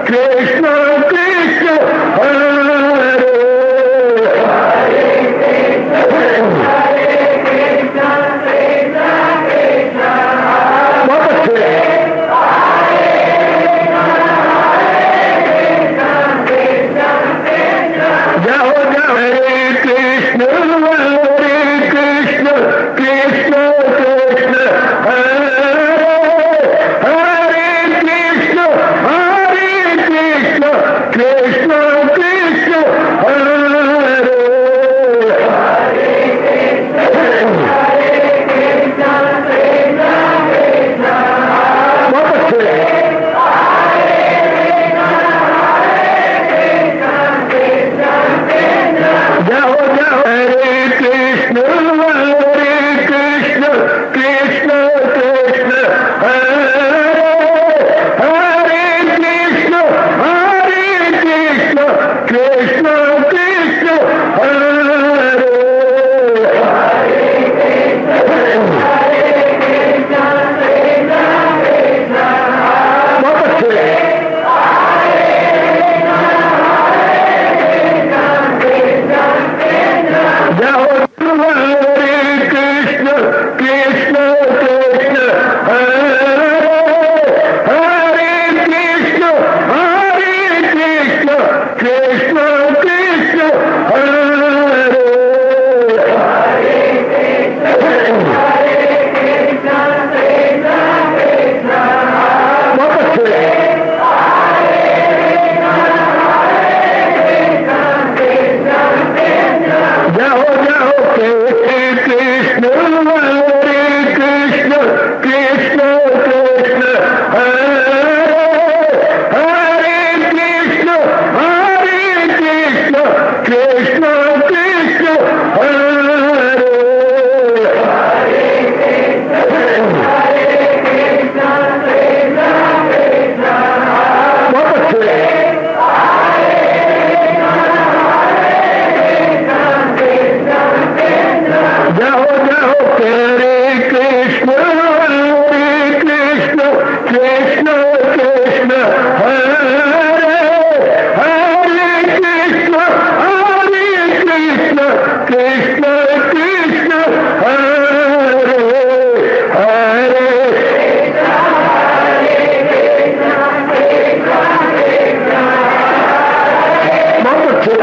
कृष्ण कृष्ण हरे बहुत अच्छे जाओ जाओ हरे कृष्ण कृष्ण कृष्ण हरे हरे कृष्ण कृष्ण कृष्ण हरे बहुत अच्छे जाओ जाओ हरे कृष्ण कृष्ण कृष्ण हरे हरे कृष्ण कृष्ण कृष्ण हरे बहुत अच्छे जाओ हरे कृष्ण कृष्ण हरे हरे कृष्ण कृष्ण कृष्ण हरे बहुत अच्छे जाओ जाओ कृष्ण कृष्ण कृष्ण हरे हरे कृष्ण कृष्ण कृष्ण हरे बहुत अच्छे जाओ जाओ हरे कृष्ण कृष्ण हरे हरे कृष्ण कृष्ण हरे हरे बहुत अच्छे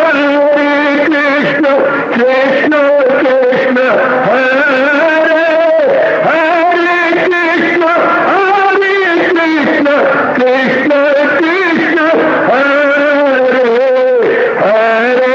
हरे कृष्ण कृष्ण हरे हरे कृष्ण कृष्ण हरे हरे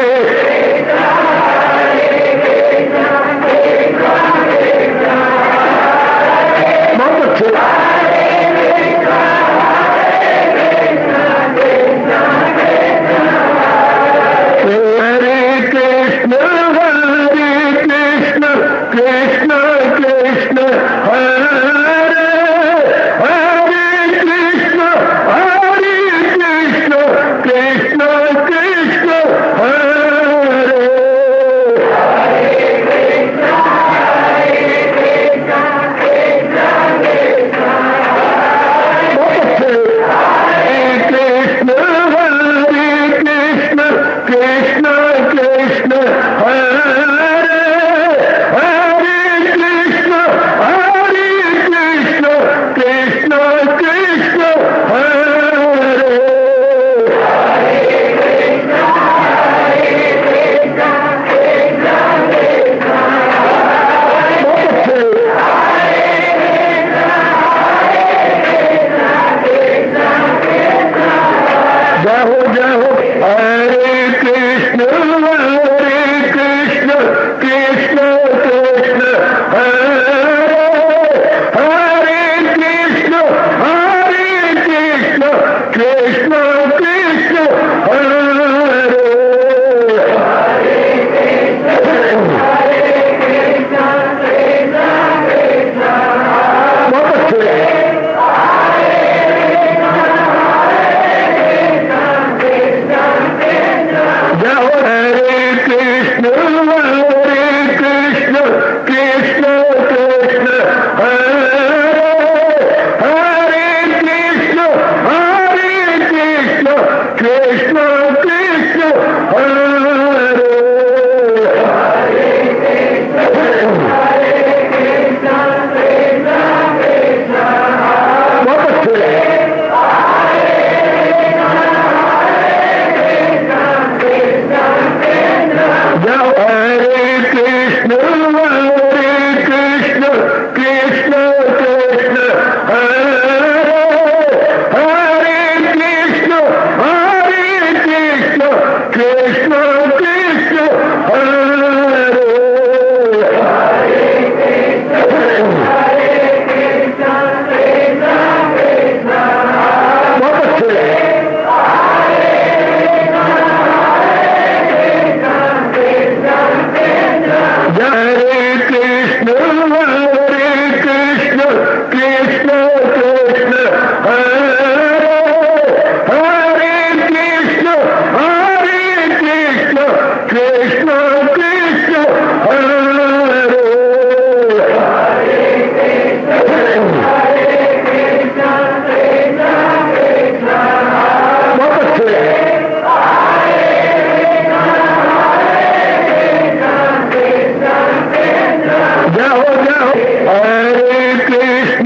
हरे कृष्ण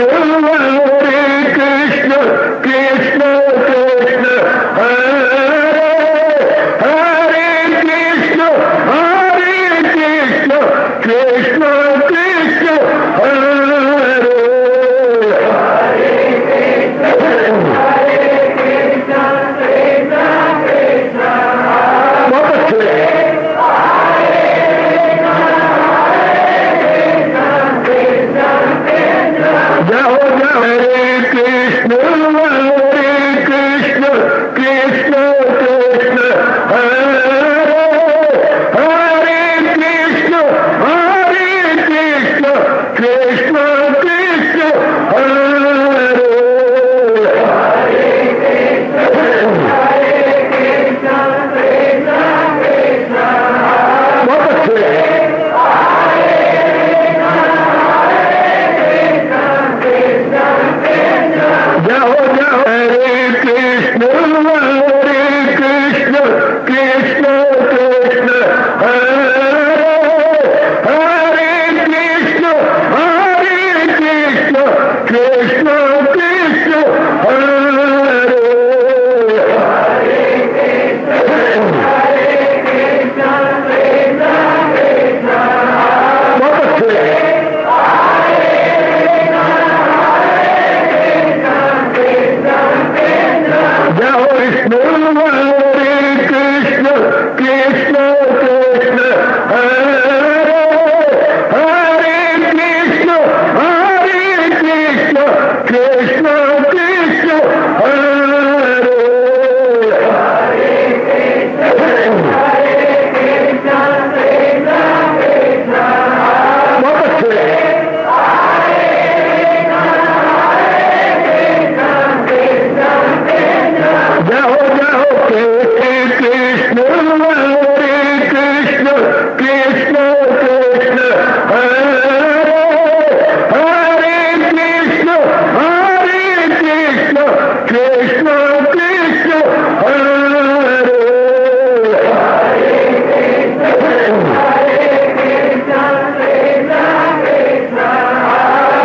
कृष्ण कृष्ण हरे हरे कृष्ण कृष्ण कृष्ण हरे बहुत अच्छे जाओ जाओ हरे कृष्ण कृष्ण कृष्ण हरे हरे कृष्ण कृष्ण कृष्ण हरे बहुत अच्छे जाओ जाओ हरे कृष्ण कृष्ण कृष्ण हरे हरे कृष्ण कृष्ण कृष्ण हरे बहुत अच्छे जाओ विष्णु हरे कृष्ण कृष्ण हरे हरे कृष्ण कृष्ण हरे बहुत अच्छे जाओ जाओ कृष्ण कृष्ण कृष्ण हरे हरे कृष्ण कृष्ण हरे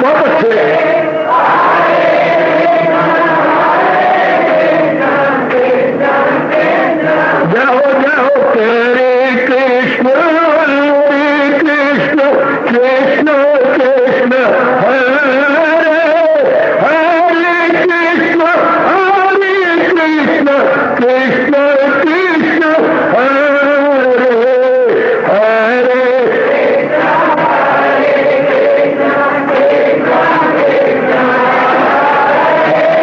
बहुत अच्छे जाओ जाओ हरे कृष्ण कृष्ण हरे हरे कृष्ण कृष्ण हरे हरे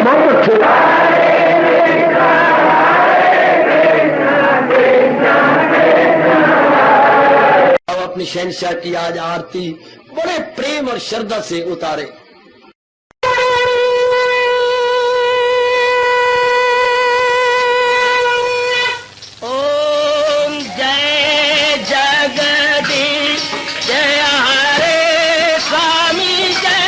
बहुत अच्छे अपनी शहनशाह की आज आरती बड़े प्रेम और श्रद्धा से उतारे। ओम जय जगदीश जय हरे स्वामी जय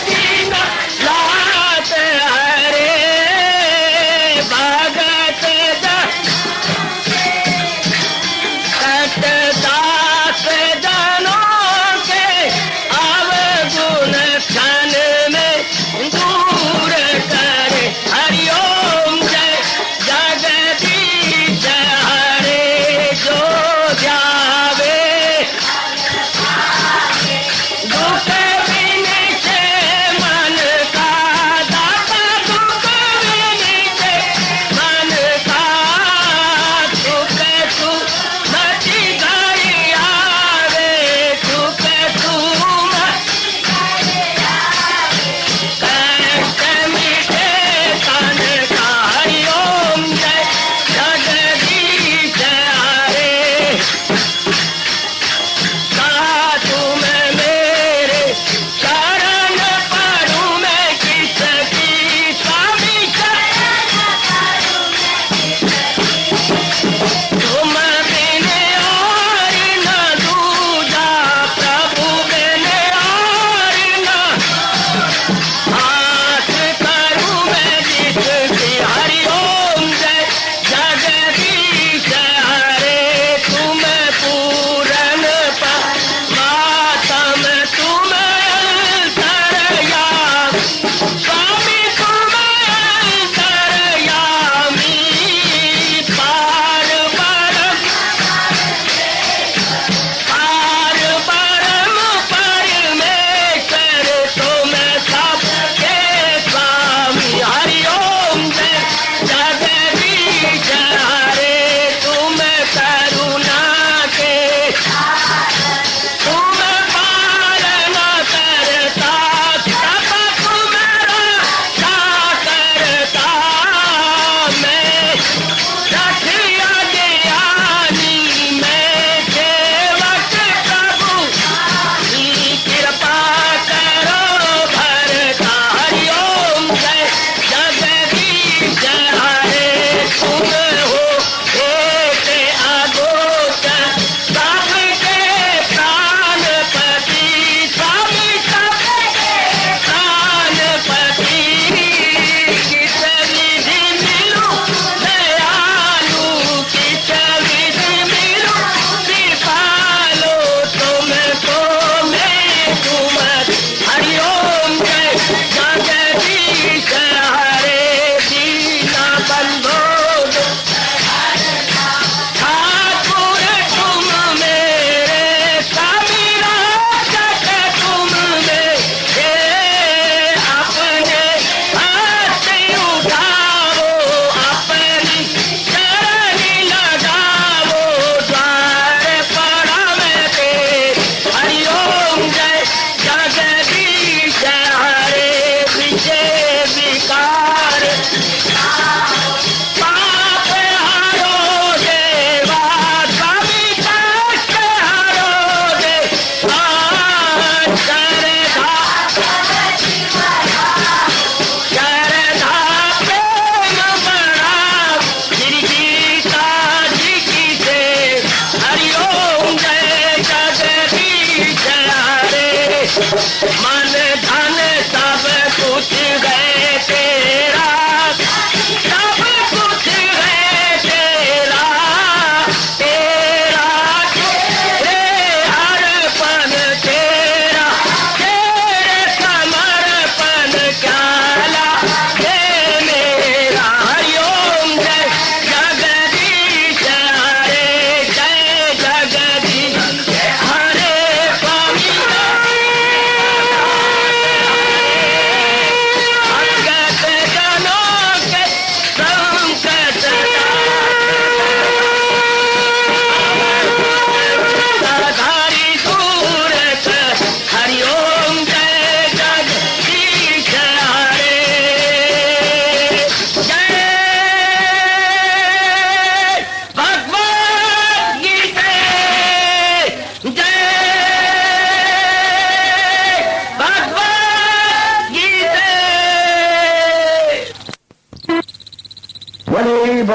दीनानाथ हरे भगत दास जनों के अवगुण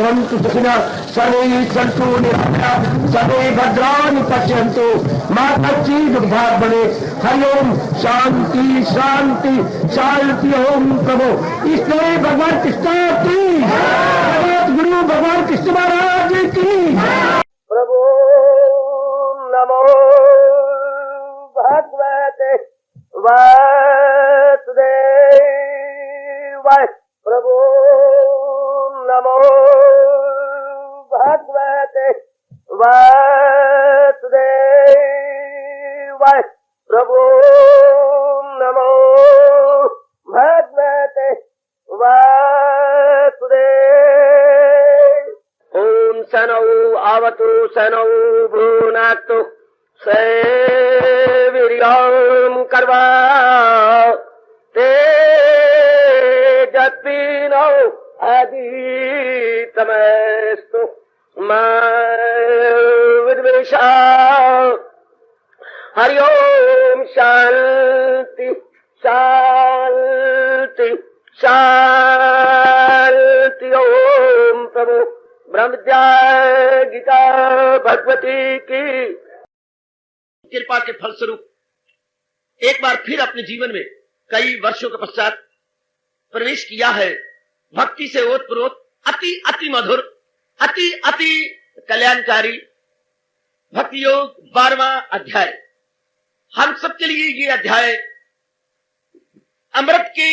भवन्तु सुखिनः सर्वे सन्तु निरामयाः सर्वे भद्राणि पश्यन्तु मा कश्चित् दुर्भाग् भवेत्। हरि ओम शांति शांति शांति। ओम प्रभु इसलिए भगवान कृष्ण की जगत गुरु भगवान कृष्ण महाराज की प्रभु नमो भगवते वासुदेवाय। प्रभु नमो भगवते वासुदेवाय। प्रभु नमो भगवते वासुदेवाय। ओम सनौ आवतु सनौ भुनाक्तु सेवीर्यं कर्वा तेजस्विनो अधीतमस्तु मा विद्वेषा। हरि ओम शांति शांति शांति। ओम प्रभु ब्रह्म विद्या गीता भगवती की कृपा के फलस्वरूप एक बार फिर अपने जीवन में कई वर्षों के पश्चात प्रवेश किया है भक्ति से ओतप्रोत अति अति मधुर अति अति कल्याणकारी भक्ति योग 12वां अध्याय। हम सबके लिए ये अध्याय अमृत के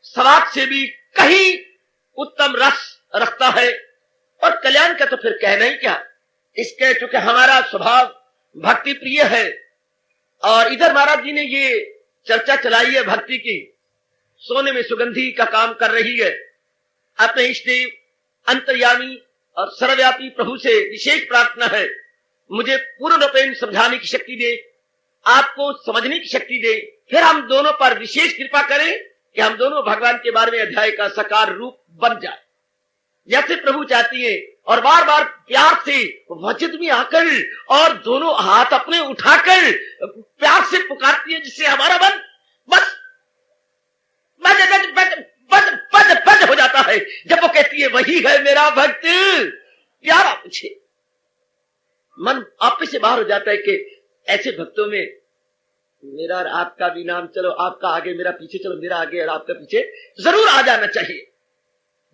स्वाद से भी कहीं उत्तम रस रखता है और कल्याण का तो फिर कहना ही क्या। इसके चूंकि हमारा स्वभाव भक्ति प्रिय है और इधर महाराज जी ने ये चर्चा चलाई है भक्ति की, सोने में सुगंधी का काम कर रही है। अपने इष्ट देव अंतर्यामी और सर्वव्यापी प्रभु से विशेष प्रार्थना है मुझे पूर्ण रूपेण समझाने की शक्ति दे, आपको समझने की शक्ति दे, फिर हम दोनों पर विशेष कृपा करें कि हम दोनों भगवान के बारे में अध्याय का साकार रूप बन जाए जैसे प्रभु चाहती है। और बार बार प्यार से वचन में आकर और दोनों हाथ अपने उठाकर प्यार से पुकारती है जिससे हमारा मन बस बज बज बज बज बज बज हो जाता है जब वो कहती है वही है मेरा भक्त प्यारा मुझे। मन आप से बाहर हो जाता है कि ऐसे भक्तों में मेरा और आपका भी नाम, चलो आपका आगे मेरा पीछे, चलो मेरा आगे और आपका पीछे जरूर आ जाना चाहिए।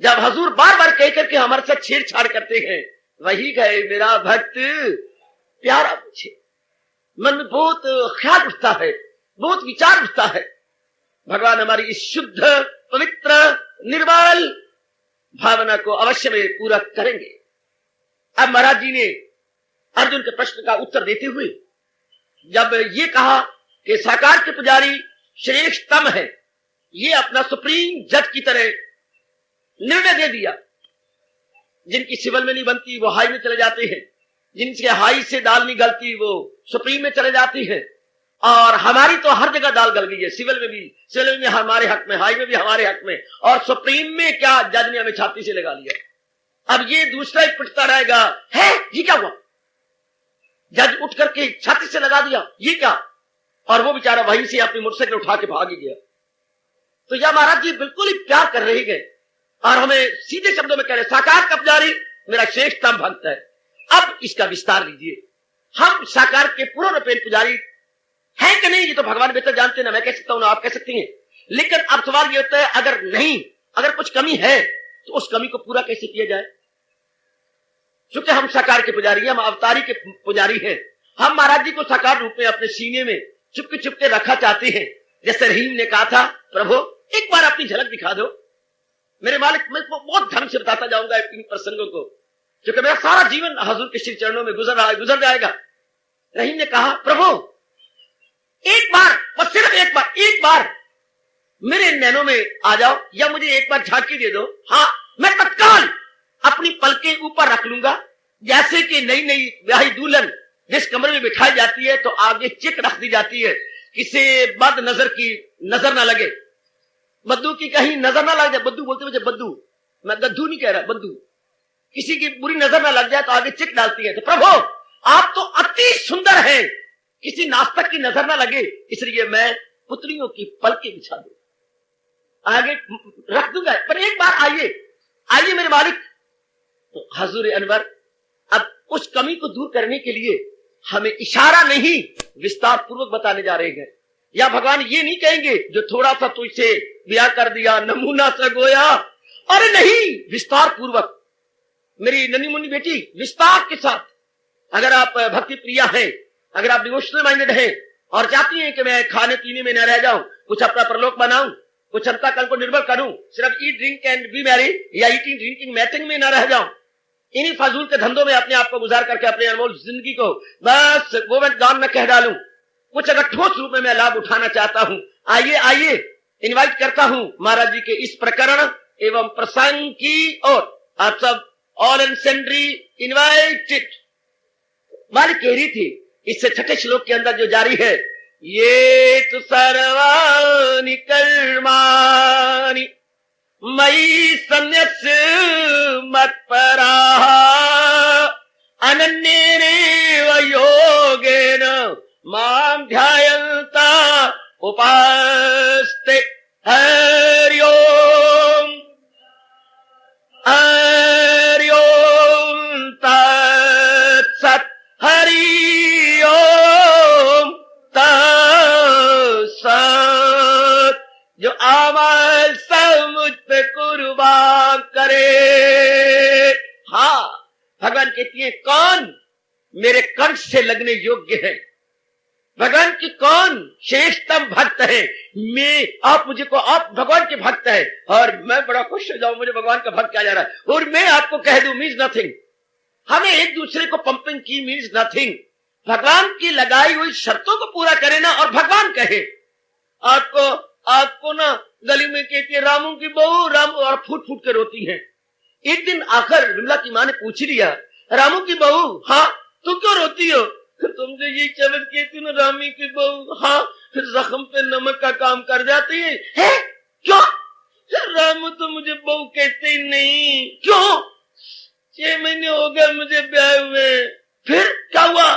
जब हजूर बार बार कह करके हमारे साथ छेड़छाड़ करते हैं वही गए मेरा भक्त प्यारा मुझे, मन में बहुत ख्याल उठता है, बहुत विचार उठता है। भगवान हमारी इस शुद्ध पवित्र निर्मल भावना को अवश्य में पूरा करेंगे। अब महाराज जी ने अर्जुन के प्रश्न का उत्तर देते हुए जब ये कहा कि साकार के पुजारी श्रेष्ठतम है, ये अपना सुप्रीम जज की तरह निर्णय दे दिया। जिनकी सिविल में नहीं बनती वो हाई में चले जाते हैं, जिनके हाई से दाल नहीं गलती वो सुप्रीम में चले जाती है। और हमारी तो हर जगह दाल गल गई है, सिविल में भी हमारे हक में, हाई में भी हमारे हक में, और सुप्रीम में क्या जज ने हमें छाती से लगा लिया। अब ये दूसरा ही पिटता रहेगा है ये क्या हुआ, जज उठ करके छाती से लगा दिया ये क्या, और वो बेचारा वहीं से अपनी मोटरसाइकिल उठा के भाग ही गया। तो यह महाराज जी बिल्कुल ही प्यार कर रहे गए और हमें सीधे शब्दों में कह रहे साकार का पुजारी मेरा श्रेष्ठतम भक्त है। अब इसका विस्तार लीजिए, हम साकार के पूर्ण रूपेण पुजारी हैं कि नहीं ये तो भगवान बेहतर जानते हैं ना, मैं कह सकता हूं ना आप कह सकती हैं। लेकिन अब सवाल ये होता है अगर नहीं, अगर कुछ कमी है तो उस कमी को पूरा कैसे किया जाए। क्योंकि हम साकार के पुजारी हैं, हम अवतारी के पुजारी हैं। हम महाराज जी को साकार रूप में अपने सीने में चुपके चुपके रखा चाहते हैं। जैसे रहीम ने कहा था प्रभु एक बार अपनी झलक दिखा दो मेरे मालिक, मैं बहुत ढंग से बताता जाऊंगा इन प्रसंगों को क्योंकि मेरा सारा जीवन हजूर के श्री चरणों में गुजर जाएगा। रहीम ने कहा प्रभु एक बार, बस सिर्फ एक बार मेरे नैनों में आ जाओ या मुझे एक बार झांकी दे दो, हाँ मैं तत्काल अपनी पलकें ऊपर रख लूंगा। जैसे कि नई नई ब्याही दुल्हन जिस कमरे में बिठाई जाती है तो आगे चिक रख दी जाती है, किसी बद नजर की नजर ना लगे, बद्दू की कहीं नजर ना लग जाए। बद्दू बोलते मुझे बद्दू, मैं गद्दू नहीं कह रहा, बद्दू, किसी की बुरी नजर ना लग जाए तो आगे चिक डालती है। तो प्रभु आप तो अति सुंदर हैं, किसी नास्तिक की नजर ना लगे, इसलिए मैं पुत्रियों की पलकें बिछा दूं। आगे रख दूंगा, पर एक बार आइए मेरे मालिक। तो हजूर अनवर अब उस कमी को दूर करने के लिए हमें इशारा नहीं विस्तार पूर्वक बताने जा रहे हैं। या भगवान ये नहीं कहेंगे जो थोड़ा सा तुझसे ब्याह कर दिया नमूना सा गोया, अरे नहीं, विस्तार पूर्वक। मेरी नन्ही मुन्नी बेटी, विस्तार के साथ। अगर आप भक्ति प्रिया हैं, अगर आप डिवोशनल माइंडेड हैं और चाहती हैं कि मैं खाने पीने में न रह जाऊं, कुछ अपना परलोक बनाऊं, कुछ अंता कल को निर्भर करूं, सिर्फ eat drink and be married या ईटिंग ड्रिंकिंग मैटिंग में न रह जाऊं, इन्हीं फजूल के धंधों में अपने आप को गुजार करके अपने अनमोल जिंदगी को बस गोवंश दान में कह डालूं, कुछ अगर ठोस रूप में मैं लाभ उठाना चाहता हूं, आइए इनवाइट करता हूं महाराज जी के इस प्रकरण एवं प्रसंग की ओर। आप सब ऑल एंड सेंड्री इनवाइटेड। मालिक कह रही थी इससे छठे श्लोक के अंदर जो जारी है, ये तो सर्वाणि कर्माणि मयि सन्न्यस्य मत्पराः अनन्येनैव योगेन मां ध्यायन्ता उपास्ते। हरि ओम तत्सत्। हरि ओम तत्सत्। जो अमल सब मुझ पे कुर्बान करे। हाँ, भगवान कहती है कौन मेरे कंठ से लगने योग्य है, भगवान की कौन श्रेष्ठतम भक्त है। मैं, आप मुझे को, आप भगवान के भक्त है और मैं बड़ा खुश हो जाऊं मुझे भगवान का भक्त क्या जा रहा है, और मैं आपको कह दूं मीन्स नथिंग। हमें एक दूसरे को पंपिंग की मीन्स नथिंग। भगवान की लगाई हुई शर्तों को पूरा करे ना, और भगवान कहे आपको ना गली में कहती है रामू की बहू, राम, और फूट फूट के रोती है। एक दिन आखिर विमला की माँ ने पूछ लिया, रामू की बहू, हाँ तू क्यों रोती हो? तुमसे ये चवत कहती ना रामी की बहू, हाँ फिर जख्म पे नमक का काम कर जाती है। क्यों? रामू तो मुझे बहू कहते ही नहीं। क्यों? 6 महीने हो गए मुझे ब्याह हुए। फिर क्या हुआ?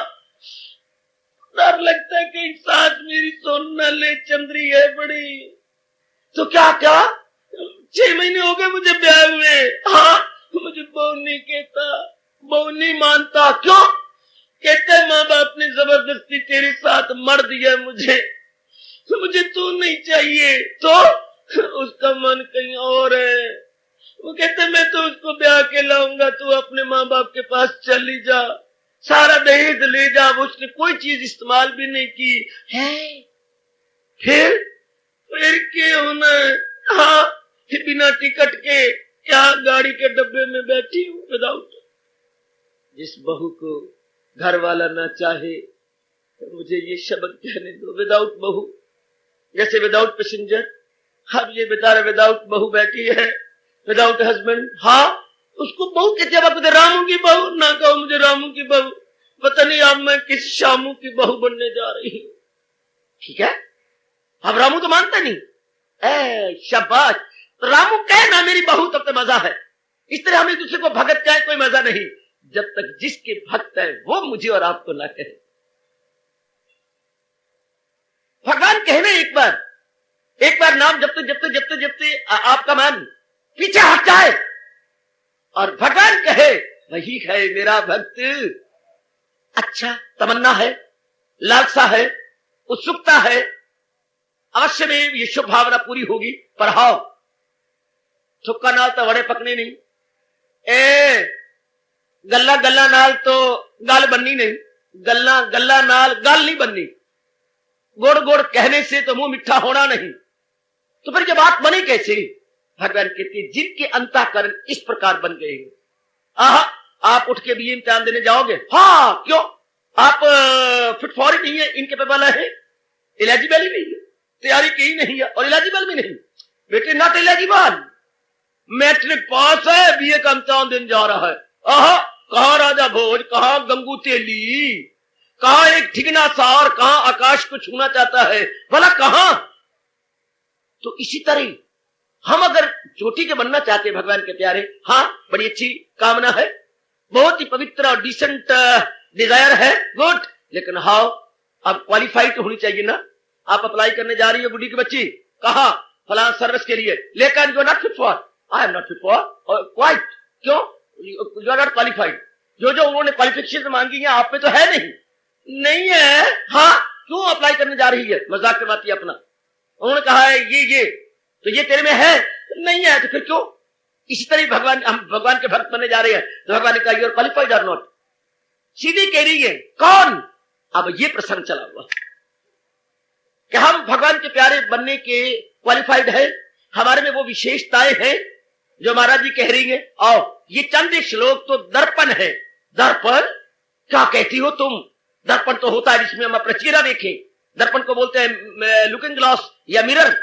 डर लगता है कहीं सास मेरी सोन न ले, चंद्री है बड़ी। तो क्या 6 महीने हो गए मुझे ब्याह हुए। हाँ, मुझे बहू नहीं कहता, बहू नहीं मानता। क्यों? कहते माँ बाप ने जबरदस्ती तेरे साथ मर दिया मुझे तू नहीं चाहिए। तो उसका मन कहीं और है। वो कहते मैं तो उसको ब्याह के लाऊंगा, तू अपने माँ बाप के पास चली जा, सारा दहेज ले जा। वो उसने कोई चीज इस्तेमाल भी नहीं की है। फिर क्या होना? हाँ, बिना टिकट के क्या गाड़ी के डब्बे में बैठी हूँ विदाउट। जिस बहू को घर वाला ना चाहे तो मुझे ये शब्द कहने दो, विदाउट बहू। जैसे विदाउट पैसेंजर, अब ये बेचारा विदाउट बहू बैठी है, विदाउट हस्बैंड। हाँ, उसको बहू कहते हैं। मुझे रामू की बहू ना कहो, मुझे रामू की बहू। पता नहीं अब मैं किस शामू की बहू बनने जा रही हूँ। ठीक है, अब रामू तो मानता नहीं। शाबाश, तो रामू कहे ना मेरी बहू, तब तो मजा है। इस तरह हम एक दूसरे को भगत कहे कोई मजा नहीं, जब तक जिसके भक्त है वो मुझे और आपको ना कहे। भगवान कहने एक बार नाम जपते आपका मन पीछे हट जाए और भगवान कहे वही है मेरा भक्त। अच्छा, तमन्ना है, लालसा है, उत्सुकता है, अवश्य में ये शुभ भावना पूरी होगी। पर हाउ थुक्का नाल तो वड़े पकने नहीं, गल्ला नाल तो गल बननी नहीं, गल्ला नाल गल नहीं बननी, गोड़ गोड़ कहने से तो मुंह मिठा होना नहीं। तो फिर ये बात बनी कैसे? भगवान कहते हैं जिनके अंतःकरण इस प्रकार बन गए हैं, आप उठ के भी इम्तिहान देने जाओगे? हाँ, क्यों? आप फिट फॉर इट नहीं है, इनकेपेबल है, एलिजिबल ही नहीं है, तैयारी की ही नहीं है और एलिजिबल भी नहीं। बेटे नॉट एलिजिबल, मैट्रिक पास है, बीए का इम्तिहान देने जा रहा है। कहाँ राजा भोज, कहाँ गंगू तेली, कहाँ एक ठिकना सार, कहाँ आकाश को छूना चाहता है, भला कहाँ? तो इसी तरह हम अगर चोटी के बनना चाहते हैं भगवान के प्यारे, हाँ बड़ी अच्छी कामना है, बहुत ही पवित्र और डिसेंट डिजायर है, गुड। लेकिन हाउ, अब क्वालिफाइड होनी चाहिए ना। आप अप्लाई करने जा रही है बुढ़ी की बच्ची, कहा फलां सर्विस के लिए, लेकिन you are not fit for, I am not fit for quite, क्यों? You are not qualified. जो जो उन्होंने क्वालिफिकेशन मांगी है आप में तो है नहीं है। हाँ, क्यों अप्लाई करने जा रही है? मजाक करवाती है अपना। उन्होंने कहा है ये तो ये तेरे में है, नहीं है तो फिर क्यों? इसी तरह भगवान, हम भगवान के भक्त बनने जा रहे हैं तो भगवान ने कहा यू आर क्वालिफाइड और नॉट। सीधी कह रही है कौन? अब ये प्रसंग चला हुआ कि हम भगवान के प्यारे बनने के क्वालिफाइड है, हमारे में वो विशेषताएं हैं जो महाराज जी कह रही है। और ये चंद श्लोक तो दर्पण है। दर्पण क्या कहती हो तुम? दर्पण तो होता है जिसमें हम अपना चेहरा देखें। दर्पण को बोलते हैं लुकिंग ग्लास या मिरर।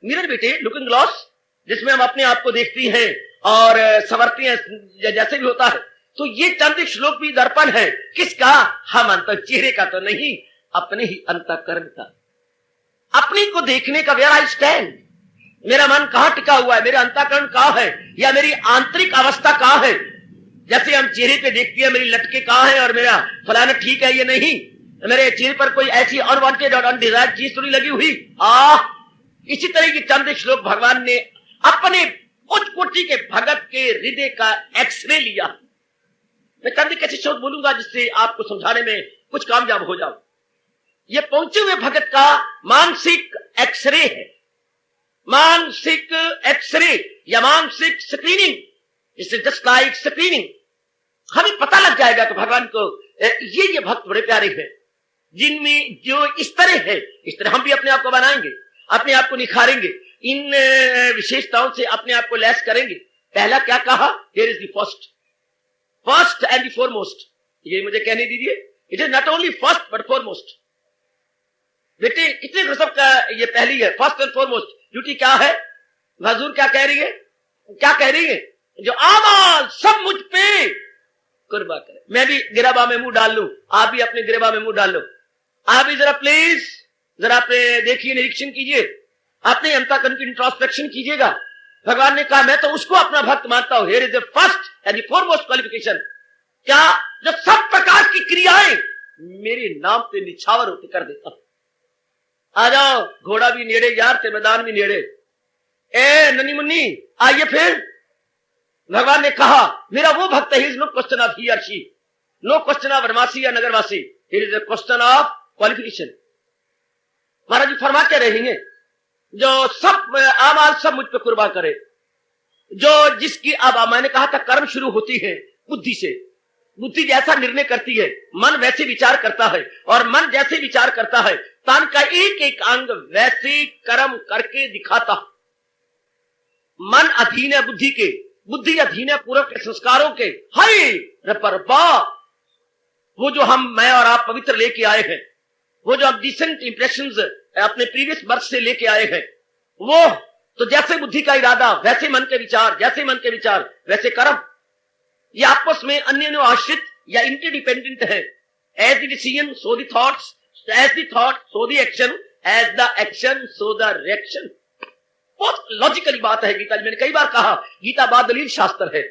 मिरर बेटे, लुकिंग ग्लास, जिसमें हम अपने आप को देखती हैं और संवरती हैं जैसे भी होता है। तो ये चंद श्लोक भी दर्पण है। किसका? हम अंतर चेहरे का तो नहीं, अपने ही अंतःकरण का, अपनी को देखने का। वेयर आई स्टैंड, मेरा मन कहां टिका हुआ है, मेरा अंतःकरण कहां है, या मेरी आंतरिक अवस्था कहां है। जैसे हम चेहरे पे देखते हैं मेरी लटके कहां है और मेरा फलाना ठीक है ये नहीं, मेरे चेहरे पर कोई ऐसी अनवांटेड और अनडिजायर्ड चीज तो नहीं लगी हुई। इसी तरह की चंद श्लोक भगवान ने अपने उच्च कोटि के भगत के हृदय का एक्सरे लिया। मैं चंद कैसे शब्द बोलूंगा जिससे आपको समझाने में कुछ कामयाब हो जाऊं। ये पहुंचे हुए भगत का मानसिक एक्सरे है, मानसिक एक्सरे या मानसिक स्क्रीनिंग। इससे जस्ट लाइक स्क्रीनिंग हमें पता लग जाएगा कि भगवान को ये भक्त बड़े प्यारे हैं जिनमें जो इस तरह है, इस तरह हम भी अपने आप को बनाएंगे, अपने आप को निखारेंगे, इन विशेषताओं से अपने आप को लैस करेंगे। पहला क्या कहा? There is the first and the foremost. ये मुझे कहने दीजिए, it is not only first but foremost. बेटे कितने गजब का ये पहली है, फर्स्ट एंड फोरमोस्ट। ड्यूटी क्या है? हजूर क्या कह रही है? क्या कह रही है? जो आमाल सब मुझ पे कुर्बा करे। मैं भी गिरबा में मुंह डाल लूं, आप भी अपने गिरबा में मुंह डाल लो। आप भी जरा प्लीज जरा अपने देखिए, निरीक्षण कीजिए, अपने अंतःकरण की इंट्रोस्पेक्शन कीजिएगा। भगवान ने कहा मैं तो उसको अपना भक्त मानता हूं। Here is the first and the foremost qualification. क्या? जो सब प्रकार की क्रियाएं मेरे नाम पे निछावर होकर कर देता हूं। आ जाओ, घोड़ा भी नेड़े यार ते मैदान भी नेड़े। ए नन्ही मुन्नी आइए। फिर भगवान ने कहा मेरा वो भक्त है, नो क्वेश्चन ऑफ ही और शी, नो क्वेश्चन ऑफ वनवासी या नगरवासी, it is a question of qualification. महाराज जी फरमा के रहेंगे जो सब आमाल सब मुझ पे कुर्बान करे, जो जिसकी अब मैंने कहा था कर्म शुरू होती है बुद्धि से। बुद्धि जैसा निर्णय करती है मन वैसे विचार करता है, और मन जैसे विचार करता है तन का एक एक अंग वैसे कर्म करके दिखाता। मन अधीन है बुद्धि के, बुद्धि अधीन है पूर्व के संस्कारों के। हाय रपरबा, वो जो मैं और आप पवित्र लेके आए हैं, वो जो हम डिसेंट इंप्रेशंस अपने प्रीवियस बर्थ से लेके आए हैं, वो तो जैसे बुद्धि का इरादा वैसे मन के विचार, जैसे मन के विचार वैसे कर्म। ये आपस में अन्य आश्रित या इंटरडिपेंडेंट है। As the decision so the thoughts, as the thought so the action, as the action so the reaction. बहुत लॉजिकल बात है गीता। मैंने कई बार कहा गीता बाद दलील शास्त्र है।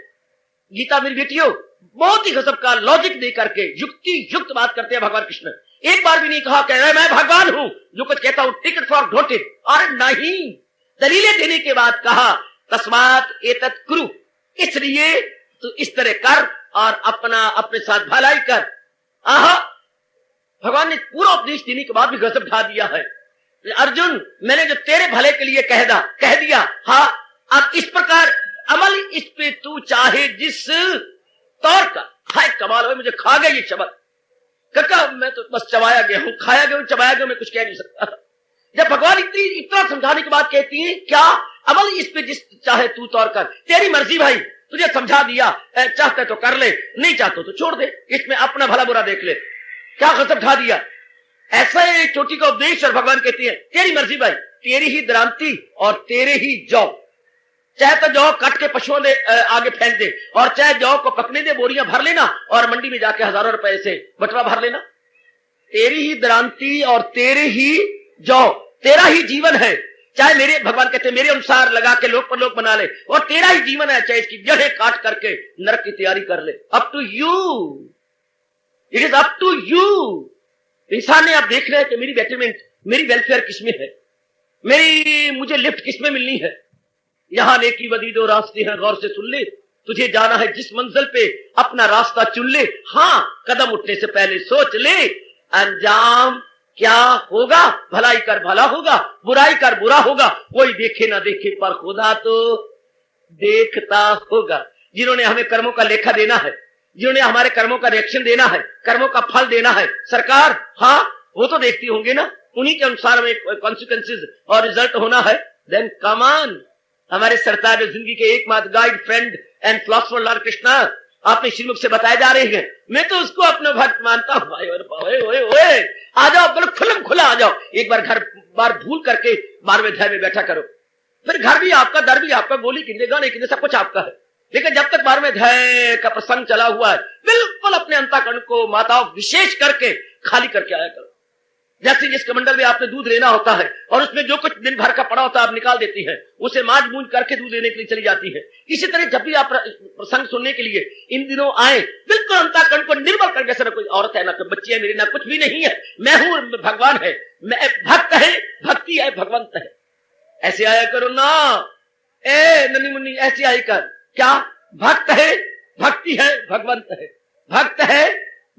गीता मेरी बेटियों बहुत ही गजब का लॉजिक दे करके युक्ति युक्त बात करते हैं भगवान कृष्ण। एक बार भी नहीं कहा कि मैं भगवान हूं जो कुछ कहता हूं टिकट फॉर ढोटेड, और नहीं, दलीलें देने के बाद कहा तस्मात एतत् कुरु, इसलिए तो इस तरह कर और अपने साथ भलाई कर। भगवान ने पूरा उपदेश देने के बाद भी गजब ढा दिया है। अर्जुन मैंने जो तेरे भले के लिए कह दिया, हाँ अब इस प्रकार अमल इस पे तू चाहे जिस तौर का। हाय कमाल है, मुझे खा गया ये शब्द। काका मैं तो बस चबाया गया हूं, खाया गया हूं, चबाया गया, मैं कुछ कह नहीं सकता। जब भगवान इतना समझाने के बाद कहती है क्या अमल इस पे जिस चाहे तू तौर कर, तेरी मर्जी भाई, तुझे समझा दिया, चाहते तो कर ले, नहीं चाहते तो छोड़ दे, इसमें अपना भला बुरा देख ले। क्या गजब ढा दिया। ऐसा है चोटी का उपदेश, और भगवान कहती है तेरी मर्जी भाई, तेरी ही द्रांति और तेरे ही जौ। चाहे तो जौ काट के पशुओं दे आगे फेंक दे, और चाहे जौ को पकने दे, बोरियां भर लेना और मंडी में जाके हजारों रुपए से बटवा भर लेना। तेरी ही द्रांति और तेरे ही जौ, तेरा ही जीवन है। चाहे मेरे, भगवान कहते हैं मेरे अनुसार लगा के लोक पर लोक बना ले, और तेरा ही जीवन है, चाहे इसकी जड़ें काट करके नरक की तैयारी कर ले। Up to you, it is up to you. इंसान ने आप देख रहे हैं कि मेरी बेटरमेंट, मेरी वेलफेयर किसमें है, मुझे लिफ्ट किसमें मिलनी है? यहां नेकी बदी दो रास्ते हैं, गौर से सुन ले। तुझे जाना है जिस मंजिल पे, अपना रास्ता चुन ले। हाँ, कदम उठने से पहले सोच ले, अंजाम क्या होगा? भलाई कर भला होगा, बुराई कर बुरा होगा। कोई देखे ना देखे पर खुदा तो देखता होगा। जिन्होंने हमें कर्मों का लेखा देना है, जिन्होंने हमारे कर्मों का रिएक्शन देना है, कर्मों का फल देना है, सरकार, हाँ वो तो देखती होंगे ना। उन्हीं के अनुसार हमें कॉन्सिक्वेंसेज और रिजल्ट होना है। देन कमान, हमारे सरताज जिंदगी के एकमात्र guide, friend and philosopher Lord Krishna आपने श्रीमुख से बताए जा रहे हैं। मैं तो उसको अपना भक्त मानता हूं। आ जाओ, बड़े खुलम खुला आ जाओ। एक बार घर बार भूल करके 12वें अध्याय में बैठा करो। फिर घर भी आपका, दर भी आपका, बोली कितने, गाने कितने, सब कुछ आपका है। लेकिन जब तक 12वें अध्याय का प्रसंग चला हुआ है, बिल्कुल अपने अंतःकरण को माताओं विशेष करके खाली करके आया करो। जैसे जिस कमंडल में आपने दूध लेना होता है और उसमें जो कुछ दिन भर का पड़ा होता है आप निकाल देती है, उसे मांझ मूंझ करके दूध लेने के लिए चली जाती है। इसी तरह जब भी आप प्रसंग सुनने के लिए इन दिनों आए, बिल्कुल अंतःकरण को निर्मल कर, जैसे ना कोई औरत है, ना कोई बच्ची है मेरी, ना कुछ भी नहीं है, मैं हूं, भगवान है, मैं भक्त है, भक्ति है, भगवंत है। ऐसे आया करो ना, ए नन्ही मुन्नी, ऐसे आई कर। क्या? भक्त है, भक्ति है, भगवंत है, भक्त है,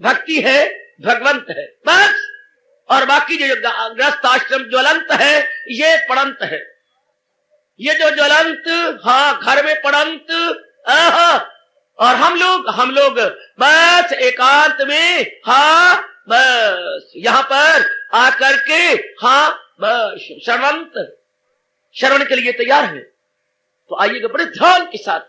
भक्ति है, भगवंत है, बस। और बाकी जो गृहस्थ आश्रम ज्वलंत है, ये पड़ंत है। ये जो ज्वलंत, हाँ घर में पड़ंत, और हम लोग बस एकांत में, हाँ बस यहां पर आकर के, हाँ बस श्रवण के लिए तैयार है। तो आइएगा बड़े ध्यान के साथ,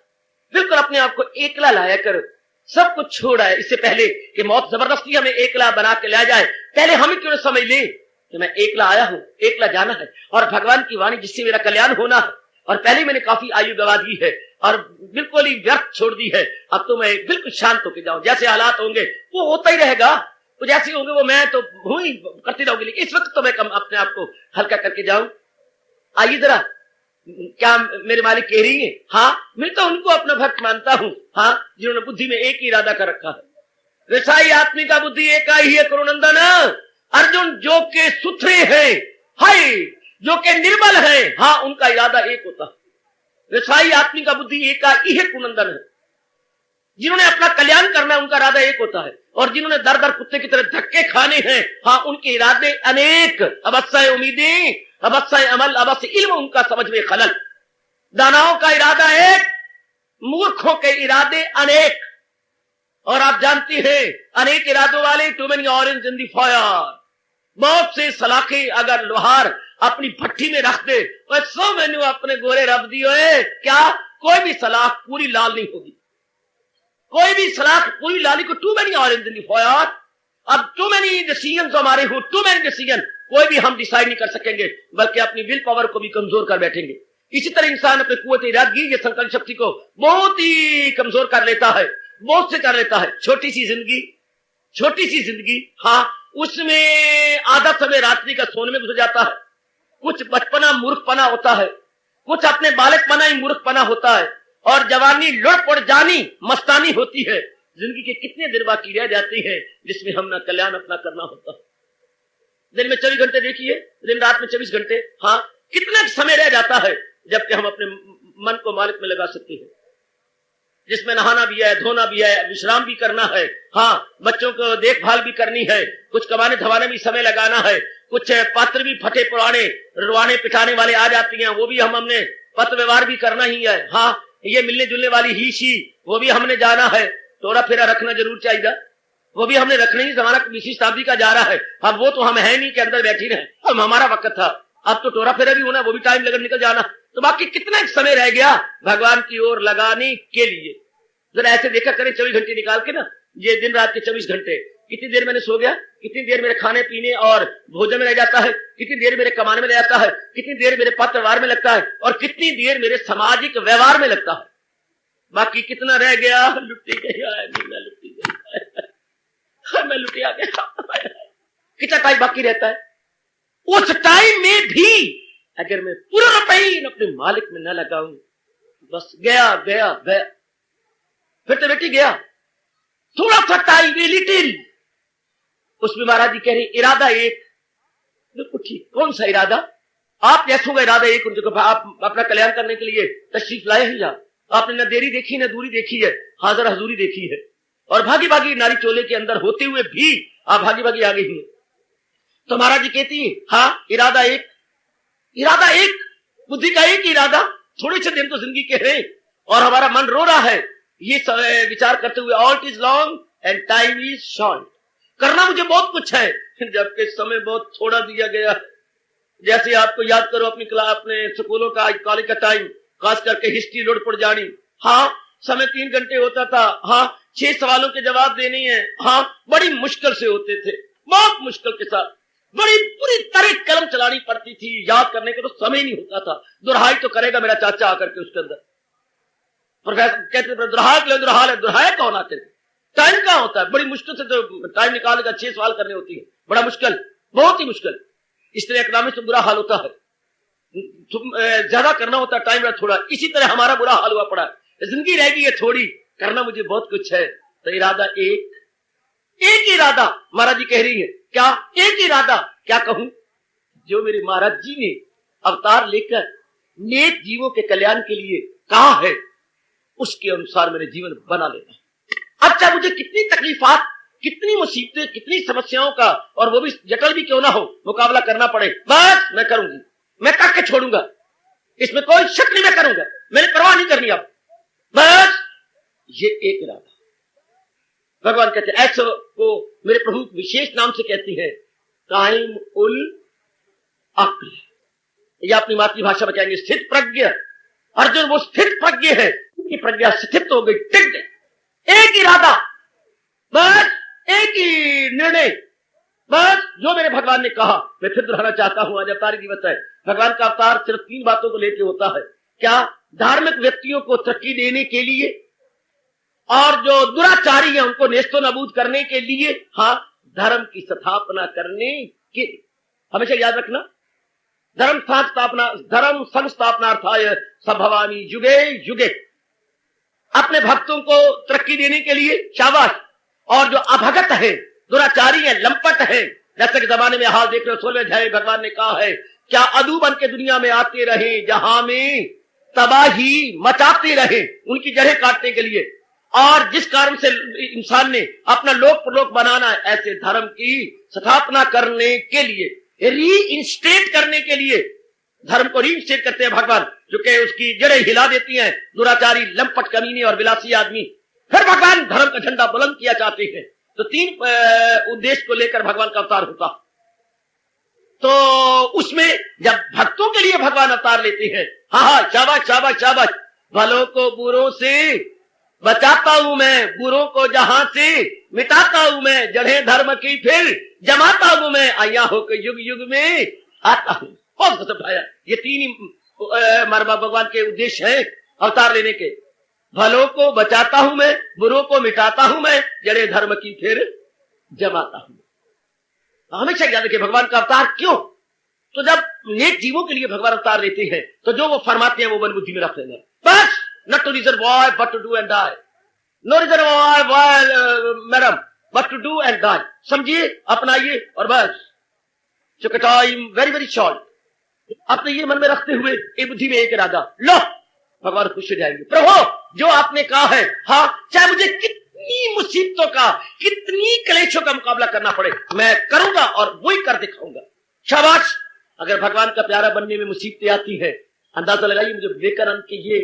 बिल्कुल अपने आप को एकला लाया करो। सब कुछ छोड़ा है। इससे पहले कि मौत जबरदस्ती हमें एकला बना के ले जाए, पहले हम क्यों न समझ ले कि मैं एकला आया हूं, एकला जाना है, और भगवान की वाणी जिससे मेरा कल्याण होना है। और पहले मैंने काफी आयु गवा दी है और बिल्कुल ही व्यर्थ छोड़ दी है। अब तो मैं बिल्कुल शांत होकर जाऊं। जैसे हालात होंगे वो होता ही रहेगा, वो जैसे होंगे वो मैं तो हूं ही, करती रहूंगी। लेकिन इस वक्त तो मैं अपने आप को हल्का करके जाऊं। आइए जरा, क्या मेरे मालिक कह रही है? हाँ, मैं तो उनको अपना भक्त मानता हूं, हाँ जिन्होंने बुद्धि में एक ही इरादा कर रखा है। वैसाई आदमी का बुद्धि एक ही है करुनंदन। अर्जुन जो के सुथरे हैं, हाय जो के निर्मल हैं, हाँ उनका इरादा एक होता है। वैसाई आदमी का बुद्धि एक ही है कुनंदन है। जिन्होंने अपना कल्याण करना है उनका इरादा एक होता है, और जिन्होंने दर दर कुत्ते की तरह धक्के खाने हैं, हाँ उनके इरादे अनेक। अवश्य उम्मीदें, अवश्य अमल, अवश्य इल्म, उनका समझ में खलल। दानाओं का इरादा एक, मूर्खों के इरादे अनेक। और आप जानते हैं अनेक इरादों वाले, too many orange in the fire. बहुत से सलाखे अगर लोहार अपनी भट्टी में रख दे, सो मैंने अपने गोरे रब दिए, क्या कोई भी सलाख पूरी लाल नहीं होगी। कोई भी सलाख पूरी लाली को, too many orange in the fire. अब टू मेनी डिसीजन हमारे हो, टू मेनी डिसीजन, कोई भी हम डिसाइड नहीं कर सकेंगे, बल्कि अपनी विल पावर को भी कमजोर कर बैठेंगे। इसी तरह इंसान अपने कुव्वत इरादगी, ये संकल्प शक्ति को बहुत ही कमजोर कर लेता है, बहुत से कर लेता है। छोटी सी जिंदगी, हाँ उसमें आधा समय रात्रि का सोने में गुजर जाता है। कुछ बचपना मूर्खपना होता है, कुछ अपने बालकपना ही मूर्खपना होता है, और जवानी लुढ़ जानी मस्तानी होती है। जिंदगी के कितने दिन बाकी रह जाती है जिसमें हम ना कल्याण अपना करना होता है। दिन में 24 घंटे देखिए, दिन रात में 24 घंटे, हाँ कितना समय रह जाता है जबकि हम अपने मन को मालिक में लगा सकते हैं, जिसमें नहाना भी है, धोना भी है, विश्राम भी करना है, हाँ बच्चों को देखभाल भी करनी है, कुछ कमाने धवाने में समय लगाना है, कुछ पात्र भी फटे पुराने रुआने पिटाने वाले आ जाती हैं, वो भी हमने पत्र व्यवहार भी करना ही है। हाँ ये मिलने जुलने वाली ही शी, वो भी हमने जाना है। टोरा फेरा रखना जरूर चाहिए, वो भी हमने रखना ही। जमाना 20वीं शताब्दी का जा रहा है, अब वो तो हम है नहीं कि अंदर बैठी रहे, हम हमारा वक्त था। अब तो टोरा फेरा भी होना, वो भी टाइम लगन निकल जाना। तो बाकी कितना समय रह गया भगवान की ओर लगाने के लिए? जरा ऐसे देखा करें 24 घंटे निकाल के ना, ये दिन रात के 24 घंटे, कितनी देर मैंने सो गया, कितनी देर मेरे खाने पीने और भोजन में रह जाता है, कितनी देर मेरे कमाने में रह जाता है, कितनी देर मेरे पत्र व्यवहार में लगता है, और कितनी देर मेरे सामाजिक व्यवहार में लगता है। बाकी कितना रह गया? लुटी गया, मैं लुटी गया, मैं लुटिया गया। कितना टाइम बाकी रहता है? उस टाइम में भी अगर मैं पूरा रुपये अपने मालिक में न लगाऊं, बस गया गया गया। फिर तो बेटी गया, थोड़ा सा टाइम, लिटिल। उसमें महाराज जी कह रहे इरादा एक, बिल्कुल ठीक। कौन सा इरादा? आप जैसों का इरादा एक उनके आप अपना कल्याण करने के लिए तशरीफ लाए हैं या आपने न देरी देखी न दूरी देखी है, हाजिर हजूरी देखी है, और भागी भागी नारी चोले के अंदर होते हुए भी आप भागी भागी आगे ही हैं। तो महाराज जी कहती हैं, हाँ इरादा एक, बुद्धि का एक इरादा, थोड़े से दिन तो जिंदगी के हैं और हमारा मन रो रहा है, ये सब विचार करते हुए all is long and time is short, करना मुझे बहुत कुछ है जबकि समय बहुत थोड़ा दिया गया है। जैसे आपको याद करो अपनी क्लास, अपने स्कूलों का, कॉलेज का टाइम, खास करके हिस्ट्री लोड पड़ जानी, हाँ समय 3 घंटे होता था, हाँ 6 सवालों के जवाब देने हैं, हाँ बड़ी मुश्किल से होते थे, बहुत मुश्किल के साथ, बड़ी पूरी तरह कलम चलानी पड़ती थी, याद करने का तो समय नहीं होता था। दुरहाई तो करेगा मेरा चाचा आकर के उसके अंदर, प्रोफेसर कहते दुरहाया कौन आते थे, टाइम कहाँ होता है, बड़ी मुश्किल से तो टाइम निकालेगा, 6 सवाल करने होती है, बड़ा मुश्किल, बहुत ही मुश्किल। इसलिए इकोनॉमिक्स तो बुरा हाल होता है, ज्यादा करना होता है, टाइम थोड़ा, इसी तरह हमारा बुरा हाल हुआ पड़ा है, जिंदगी रह गई है थोड़ी, करना मुझे बहुत कुछ है। तो इरादा एक इरादा, महाराज जी कह रही है, क्या एक इरादा, क्या कहूं, जो मेरे महाराज जी ने अवतार लेकर नेक जीवों के कल्याण के लिए कहा है, उसके अनुसार मैंने जीवन बना लेना। अच्छा मुझे कितनी तकलीफात, कितनी मुसीबतें, कितनी समस्याओं का, और वो भी जटिल भी क्यों ना हो, मुकाबला करना पड़े, बस मैं करूंगी, मैं करके छोड़ूंगा, इसमें कोई शक नहीं, मैं करूंगा, मैंने परवाह नहीं करनी अब, बस ये एक इरादा। भगवान कहते हैं, ऐसे को मेरे प्रभु विशेष नाम से कहती है कायम उल अक्ल, या अपनी मातृभाषा में कहेंगे स्थित प्रज्ञ। अर्जुन वो स्थित प्रज्ञ है, उनकी प्रज्ञा स्थित हो गई, टिक गई, एक इरादा, बस एक ही निर्णय, बस जो मेरे भगवान ने कहा। मैं फिर दोहराना चाहता हूं, आज अवतार दिवस है, भगवान का अवतार सिर्फ 3 बातों को लेकर होता है, क्या, धार्मिक व्यक्तियों को तरक्की देने के लिए, और जो दुराचारी है उनको नेस्तो नाबूद करने के लिए, हाँ धर्म की स्थापना करने के, हमेशा याद रखना, धर्म संस्थापनार्थाय संभवामि युगे युगे, अपने भक्तों को तरक्की देने के लिए, शाबाश। और जो अभगत है, दुराचारी है, लंपट है, जैसे के जमाने में हाल देख रहे हो, 16वें अध्याय भगवान ने कहा है, क्या अदू बन के दुनिया में आते रहे, जहां में तबाही मचाते रहे, उनकी जड़ें काटने के लिए, और जिस कारण से इंसान ने अपना लोक प्रलोक बनाना है, ऐसे धर्म की स्थापना करने के लिए, री इंस्टेट करने के लिए, धर्म को री इंस्टेट करते हैं भगवान, जो कि उसकी जड़ें हिला देती हैं दुराचारी, लंपट, कमीने और विलासी आदमी। फिर भगवान धर्म का झंडा बुलंद किया चाहते हैं। तो 3 उद्देश्य को लेकर भगवान का अवतार होता। तो उसमें जब भक्तों के लिए भगवान अवतार लेते हैं, हाँ शाबाश शाबाश शाबाश, भलों को बुरों से बचाता हूं मैं, बुरों को जहां से मिटाता हूं मैं, जड़ें धर्म की फिर जमाता हूं मैं, आया होकर युग युग में आता हूं। बहुत समझाया, ये 3 ही मर्म भगवान के उद्देश्य है अवतार लेने के, भलों को बचाता हूं मैं, बुरों को मिटाता हूं मैं, जड़ें धर्म की फिर जमाता हूं। हमेशा याद रखिए भगवान का अवतार क्यों, तो जब नेक जीवों के लिए भगवान अवतार लेते हैं तो जो वो फरमाते हैं वो मन बुद्धि में रख लेना, बस, not to reason why but to do and die, no reason why madam but to do and die, समझिए, अपनाइए, और बस टाइम वेरी वेरी शॉर्ट, अपने ये मन में रखते हुए एक बुद्धि में एक इरादा, लो भगवान खुश हो जाएंगे, प्रभु जो आपने कहा है, हाँ चाहे मुझे कितनी मुसीबतों का, कितनी क्लेशों का मुकाबला करना पड़े, मैं करूंगा और वही कर दिखाऊंगा। शाबाश। अगर भगवान का प्यारा बनने में मुसीबतें आती है, अंदाजा लगाइए, मुझे विवेकानंद के ये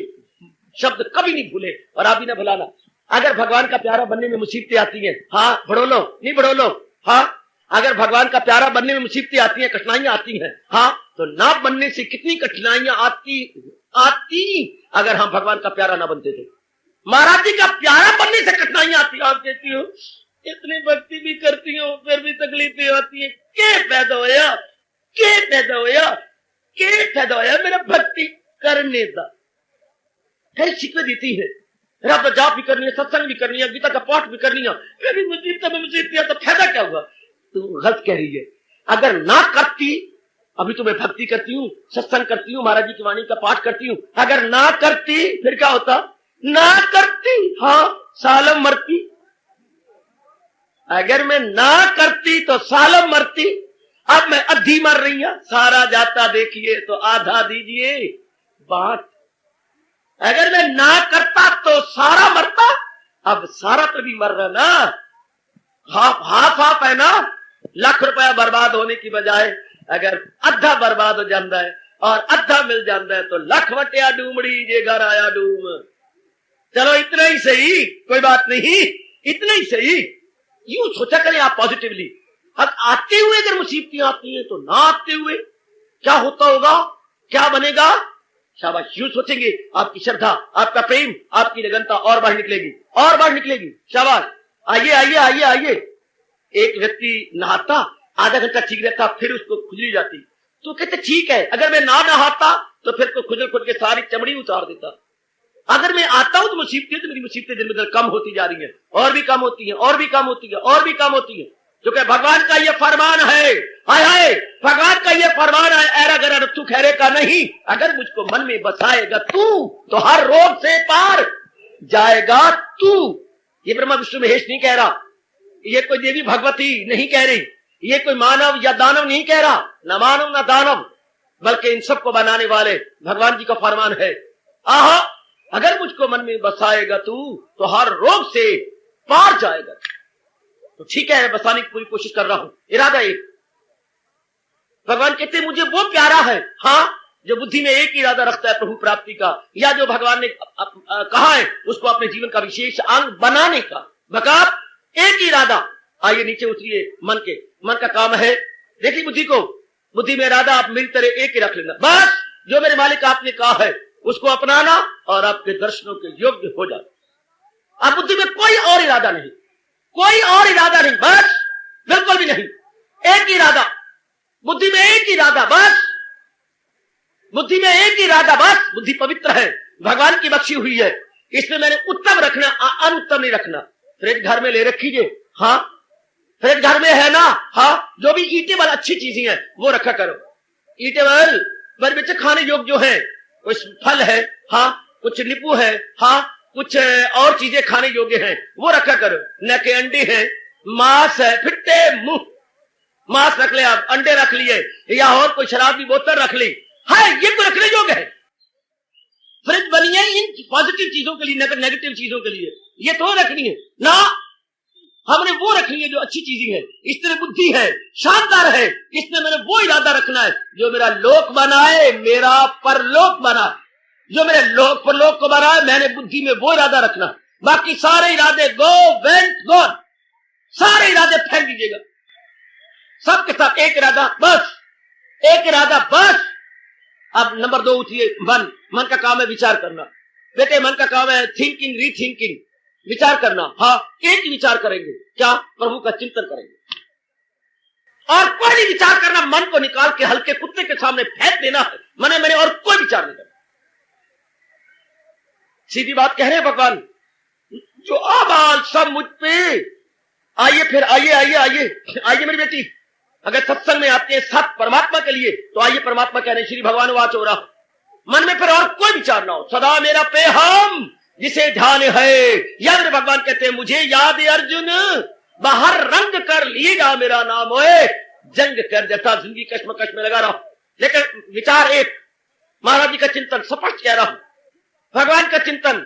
शब्द कभी नहीं भूले और आप भी ना भुलाना, अगर भगवान का प्यारा बनने में मुसीबतें आती हैं, हाँ बढ़ो लो, नहीं बढ़ो लो, हाँ अगर भगवान का प्यारा बनने में मुसीबतें आती हैं, कठिनाइयां आती हैं, हाँ तो ना बनने से कितनी कठिनाइयां आती अगर हम भगवान का प्यारा ना बनते थे। महाराज जी का प्यारा बनने से कठिनाइयां आती, आप कहती हो इतनी भक्ति भी करती हो फिर भी तकलीफें आती है, क्या पैदा होया, क्या पैदा होया, क्या पैदा होया, मेरा भक्ति करने का फिर शिकवे देती है, रब जाप भी करनी है, सत्संग भी करनी है, गीता का पाठ भी करनी है, फिर भी मुसीबत तो फायदा क्या हुआ। तू गलत कह रही है, अगर ना करती, अभी तो मैं भक्ति करती हूँ, सत्संग करती हूँ, महाराज जी की वाणी का पाठ करती हूँ, अगर ना करती फिर क्या होता, ना करती, हाँ सालम मरती, अगर मैं ना करती तो सालम मरती, अब मैं अद्धी मर रही हूं, सारा जाता देखिए तो आधा दीजिए बात। अगर मैं ना करता तो सारा मरता, अब सारा तो भी मर रहा ना, हाफ है ना। लाख रुपया बर्बाद होने की बजाय अगर अद्धा बर्बाद हो जाता है और अद्धा मिल जाता है तो लख वटिया डूमड़ी जे घर आया डूम। चलो इतना ही सही, कोई बात नहीं, इतना ही सही। यूं सोचा करें आप पॉजिटिवली। अब आते हुए अगर मुसीबतें आती हैं तो ना आते हुए क्या होता होगा, क्या बनेगा, शाबाश। यूं सोचेंगे, आपकी श्रद्धा, आपका प्रेम, आपकी लगनता और बाहर निकलेगी, और बाहर निकलेगी। शाबाश। आइए आइए आइए आइए। एक व्यक्ति नहाता, आधा घंटा ठीक रहता, फिर उसको खुजली जाती, तो कहते ठीक है, अगर मैं ना नहाता तो फिर को खुजल खुद के सारी चमड़ी उतार देता। अगर मैं आता हूं तो मुसीबतें, तो मेरी मुसीबतें दिन ब दिन कम होती जा रही हैं, और भी कम होती हैं, और भी कम होती है, और भी कम होती है। क्योंकि भगवान का ये फरमान है, हाय हाय, भगवान का ये फरमान है, ऐरा गरा रत्तू खैरे का नहीं, अगर मुझको मन में बसाएगा तू तो हर रोग से पार जाएगा तू। ये ब्रह्मा विष्णु महेश नहीं कह रहा, ये कोई देवी भगवती नहीं कह रही, ये कोई मानव या दानव नहीं कह रहा, न मानव न दानव, बल्कि इन सबको बनाने वाले भगवान जी का फरमान है। आहा, अगर मुझको मन में बसाएगा तू तो हर रोग से पार जाएगा। तो ठीक है, बसाने की पूरी कोशिश कर रहा हूं, इरादा एक। भगवान कहते हैं मुझे वो प्यारा है, हाँ, जो बुद्धि में एक इरादा रखता है प्रभु प्राप्ति का, या जो भगवान ने कहा है उसको अपने जीवन का विशेष अंग बनाने का। भगवान एक इरादा। आइए नीचे उतरिए मन के, मन का काम है, देखिए बुद्धि को, बुद्धि में इरादा आप मेरी तरह एक ही रख लेना, बस जो मेरे मालिक आपने कहा है उसको अपनाना और आपके दर्शनों के योग्य हो जाए। आप बुद्धि में कोई और इरादा नहीं, कोई और इरादा नहीं, बस, बिल्कुल भी नहीं, एक ही इरादा, बुद्धि में एक ही इरादा, बस, बुद्धि में एक ही इरादा, बस। बुद्धि पवित्र है, भगवान की बख्शी हुई है, इसमें मैंने उत्तम रखना, अनुत्तम नहीं रखना। फ्रिज घर में ले रखीजिए, हाँ, फ्रिज घर में है ना, हाँ, जो भी ईटेबल अच्छी चीजें हैं वो रखा करो। ईटेबल पर बच्चे खाने योग्य जो है, कुछ फल है, हाँ, कुछ नींबू है, हाँ, कुछ और चीजें खाने योग्य हैं वो रखा करो। न के अंडे हैं, मांस है, फिट्टे मुंह, मांस रख ले आप, अंडे रख लिए, या और कोई शराब की बोतल रख ली, है ये तो रखने योग्य है। फ्रिज बनी है इन पॉजिटिव चीजों के लिए, नेगेटिव चीजों के लिए, ये तो रखनी है ना, हमने वो रखनी है जो अच्छी चीजें है। इस तरह बुद्धि है, शानदार है, इसमें मैंने वो इरादा रखना है जो मेरा लोक बनाए, मेरा परलोक बनाए, जो मेरे लोक परलोक को बनाए, मैंने बुद्धि में वो इरादा रखना। बाकी सारे इरादे गो वेंट गॉन, सारे इरादे फेंक दीजिएगा, सबके साथ एक इरादा बस, एक इरादा बस। अब नंबर 2 उठिए, मन, मन का काम है विचार करना। बेटे मन का काम है थिंकिंग, रीथिंकिंग, विचार करना। हाँ, एक विचार करेंगे, क्या, प्रभु का चिंतन करेंगे, और कोई नहीं विचार करना, मन को निकाल के हल्के कुत्ते के सामने फेंक देना है, मैंने और कोई विचार नहीं करना। सीधी बात कह रहे हैं भगवान, जो आबाल सब मुझ पे। आइए फिर, आइए आइए आइए आइए मेरी बेटी, अगर सत्संग में आते हैं सत परमात्मा के लिए, तो आइए परमात्मा कह रहे हैं, श्री भगवान वाच हो रहा, मन में फिर और कोई विचार ना हो, सदा मेरा पे हम जिसे ध्यान है। या मेरे भगवान कहते हैं मुझे याद है अर्जुन, बाहर रंग कर लिएगा मेरा नाम होए, जंग कर देता जिंदगी कश्मकश में लगा रहा, लेकिन विचार एक, महाराज जी का चिंतन स्पष्ट कह रहा हूं, भगवान का चिंतन,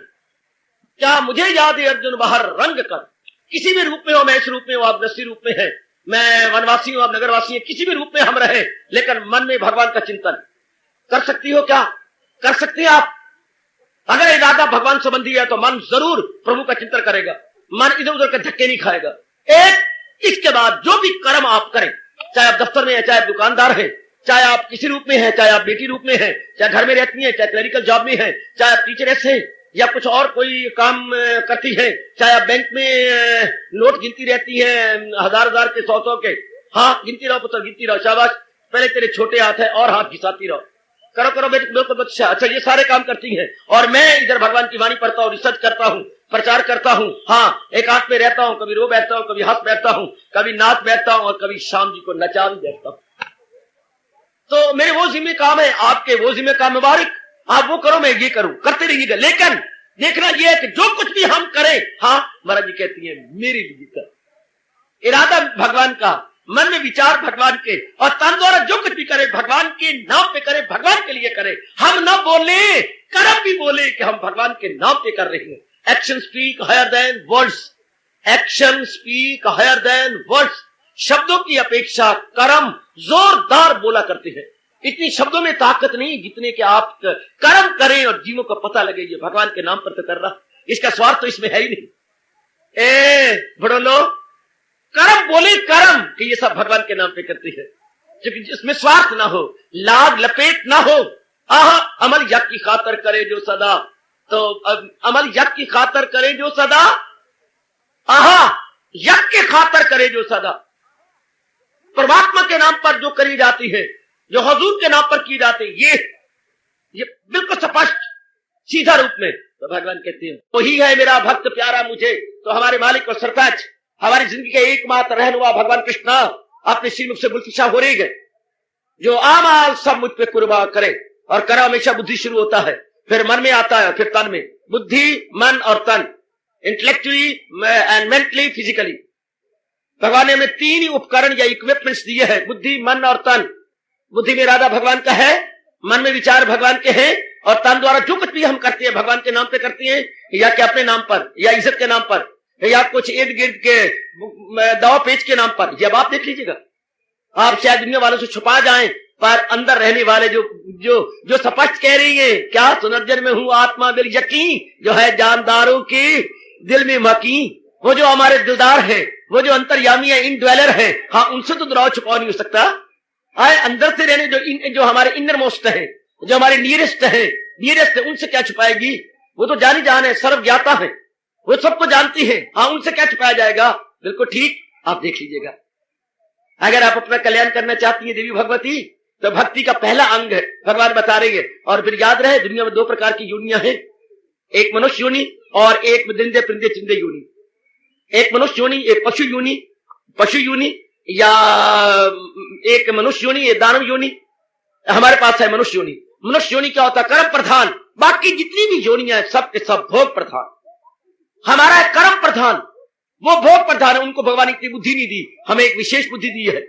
क्या मुझे याद है अर्जुन बाहर रंग कर, किसी भी रूप में हो, मैं इस रूप में हूं, आप दस्ती रूप में है, मैं वनवासी हूं, आप नगरवासी हैं, किसी भी रूप में हम रहे, लेकिन मन में भगवान का चिंतन कर सकती हो, क्या कर सकती है आप? अगर इरादा भगवान संबंधी है तो मन जरूर प्रभु का चिंतन करेगा, मन इधर उधर के धक्के नहीं खाएगा। एक, इसके बाद जो भी कर्म आप करें, चाहे आप दफ्तर में है, चाहे आप दुकानदार है, चाहे आप किसी रूप में है, चाहे आप बेटी रूप में है, चाहे घर में रहती है, चाहे क्लरिकल जॉब में है, चाहे आप टीचर है या कुछ और कोई काम करती है, चाहे आप बैंक में नोट गिनती रहती है, हजार के 100 के, हाँ गिनती रहो पुत्र, गिनती रहो, शाबाश, पहले तेरे छोटे हाथ है और हाथ घिसाती रहो, करो करो बेटे, बिल्कुल अच्छा, ये सारे काम करती हैं, और मैं इधर भगवान की वाणी पढ़ता हूँ, रिसर्च करता हूँ, प्रचार करता हूँ, हाँ एक हाथ में रहता हूँ, कभी रो बैठता हूँ, कभी हंस बैठता हूँ, कभी नाच बैठता हूँ, और कभी शाम जी को नचा भी बैठता हूँ। तो मेरे वो जिम्मे काम है, आपके वो जिम्मे काम मुबारक, आप वो करो, मैं ये करूं, करते रहिएगा, लेकिन देखना ये है कि जो कुछ भी हम करें, हाँ महाराज जी कहती है मेरे लिए कर, इरादा भगवान का, मन में विचार भगवान के, और तन द्वारा जो कुछ भी करे भगवान के नाम पे करे, भगवान के लिए करे। हम न बोले, कर्म भी बोले कि हम भगवान के नाम पे कर रहे हैं। Action speak higher than words, action speak higher than words. शब्दों की अपेक्षा कर्म जोरदार बोला करते हैं। इतनी शब्दों में ताकत नहीं जितने कि आप कर्म करें और जीवों को पता लगे ये भगवान के नाम पर तो कर रहा, इसका स्वार्थ तो इसमें है ही नहीं। बड़ो लोग कर्म बोले, कर्म कि ये सब भगवान के नाम पे करती है, क्योंकि जिसमें स्वार्थ ना हो, लाभ लपेट ना हो। अमल यज्ञ की खातर करे जो सदा, तो अमल यज्ञ की खातर करे जो सदा, यज्ञ के खातर करे जो सदा। परमात्मा के नाम पर जो करी जाती है, जो हुजूर के नाम पर की जाती है, ये बिल्कुल स्पष्ट सीधा रूप में तो भगवान कहते हैं वही है मेरा भक्त प्यारा मुझे। तो हमारे मालिक और सरताज, हमारी जिंदगी के एकमात्र रहनुमा भगवान कृष्ण अपने श्रीमुख से बुलफिशा हो रही है, जो आमाल सब मुझ पे कुर्बा करे। और करा हमेशा बुद्धि शुरू होता है, फिर मन में आता है, फिर तन में। बुद्धि, मन और तन, इंटेलेक्चुअली एंड मेंटली, फिजिकली। भगवान ने हमें तीन ही उपकरण या इक्विपमेंट्स दिए हैं, बुद्धि, मन और तन। बुद्धि में इरादा भगवान का है, मन में विचार भगवान के हैं, और तन द्वारा जो कुछ भी हम करते हैं भगवान के नाम पे करते हैं, या कि अपने नाम पर, या इज्जत के नाम पर, या कुछ इर्द गिर्द के दवा पेच के नाम पर। जब आप देख लीजिएगा, आप शायद दुनिया वालों से छुपा जाएं, पर अंदर रहने वाले जो जो जो स्पष्ट कह रही है, क्या सुनर्जन में हूं आत्मा दिल यकीन, जो है जानदारों की दिल में मकी। वो जो हमारे दिलदार है, वो जो अंतर्यामी है, इन ड्वेलर है, हाँ उनसे तो दुराव छुपाव नहीं हो सकता। अंदर से रहने जो हमारे इनर मोस्ट है, जो हमारे नियरेस्ट है, उनसे क्या छुपाएगी? वो तो जानी जान है, सर्व ज्ञाता है, वो सबको जानती है, हाँ उनसे क्या छुपाया जाएगा? बिल्कुल ठीक। आप देख लीजिएगा, अगर आप अपना कल्याण करना चाहती है देवी भगवती, तो भक्ति का पहला अंग है, भगवान बता रही है। और फिर याद रहे, दुनिया में दो प्रकार की योनियां हैं, एक मनुष्य योनि और एक मृदंदे परिंदे चिंदे योनि। एक मनुष्य योनि, एक पशु योनि, या एक मनुष्य योनि, एक दानव योनि। हमारे पास है मनुष्य योनि। मनुष्य योनि क्या होता है? कर्म प्रधान। बाकी जितनी भी योनियां हैं सब के सब भोग प्रधान। हमारा है कर्म प्रधान, वो भोग प्रधान है। उनको भगवान इतनी बुद्धि नहीं दी, हमें एक विशेष बुद्धि दी है।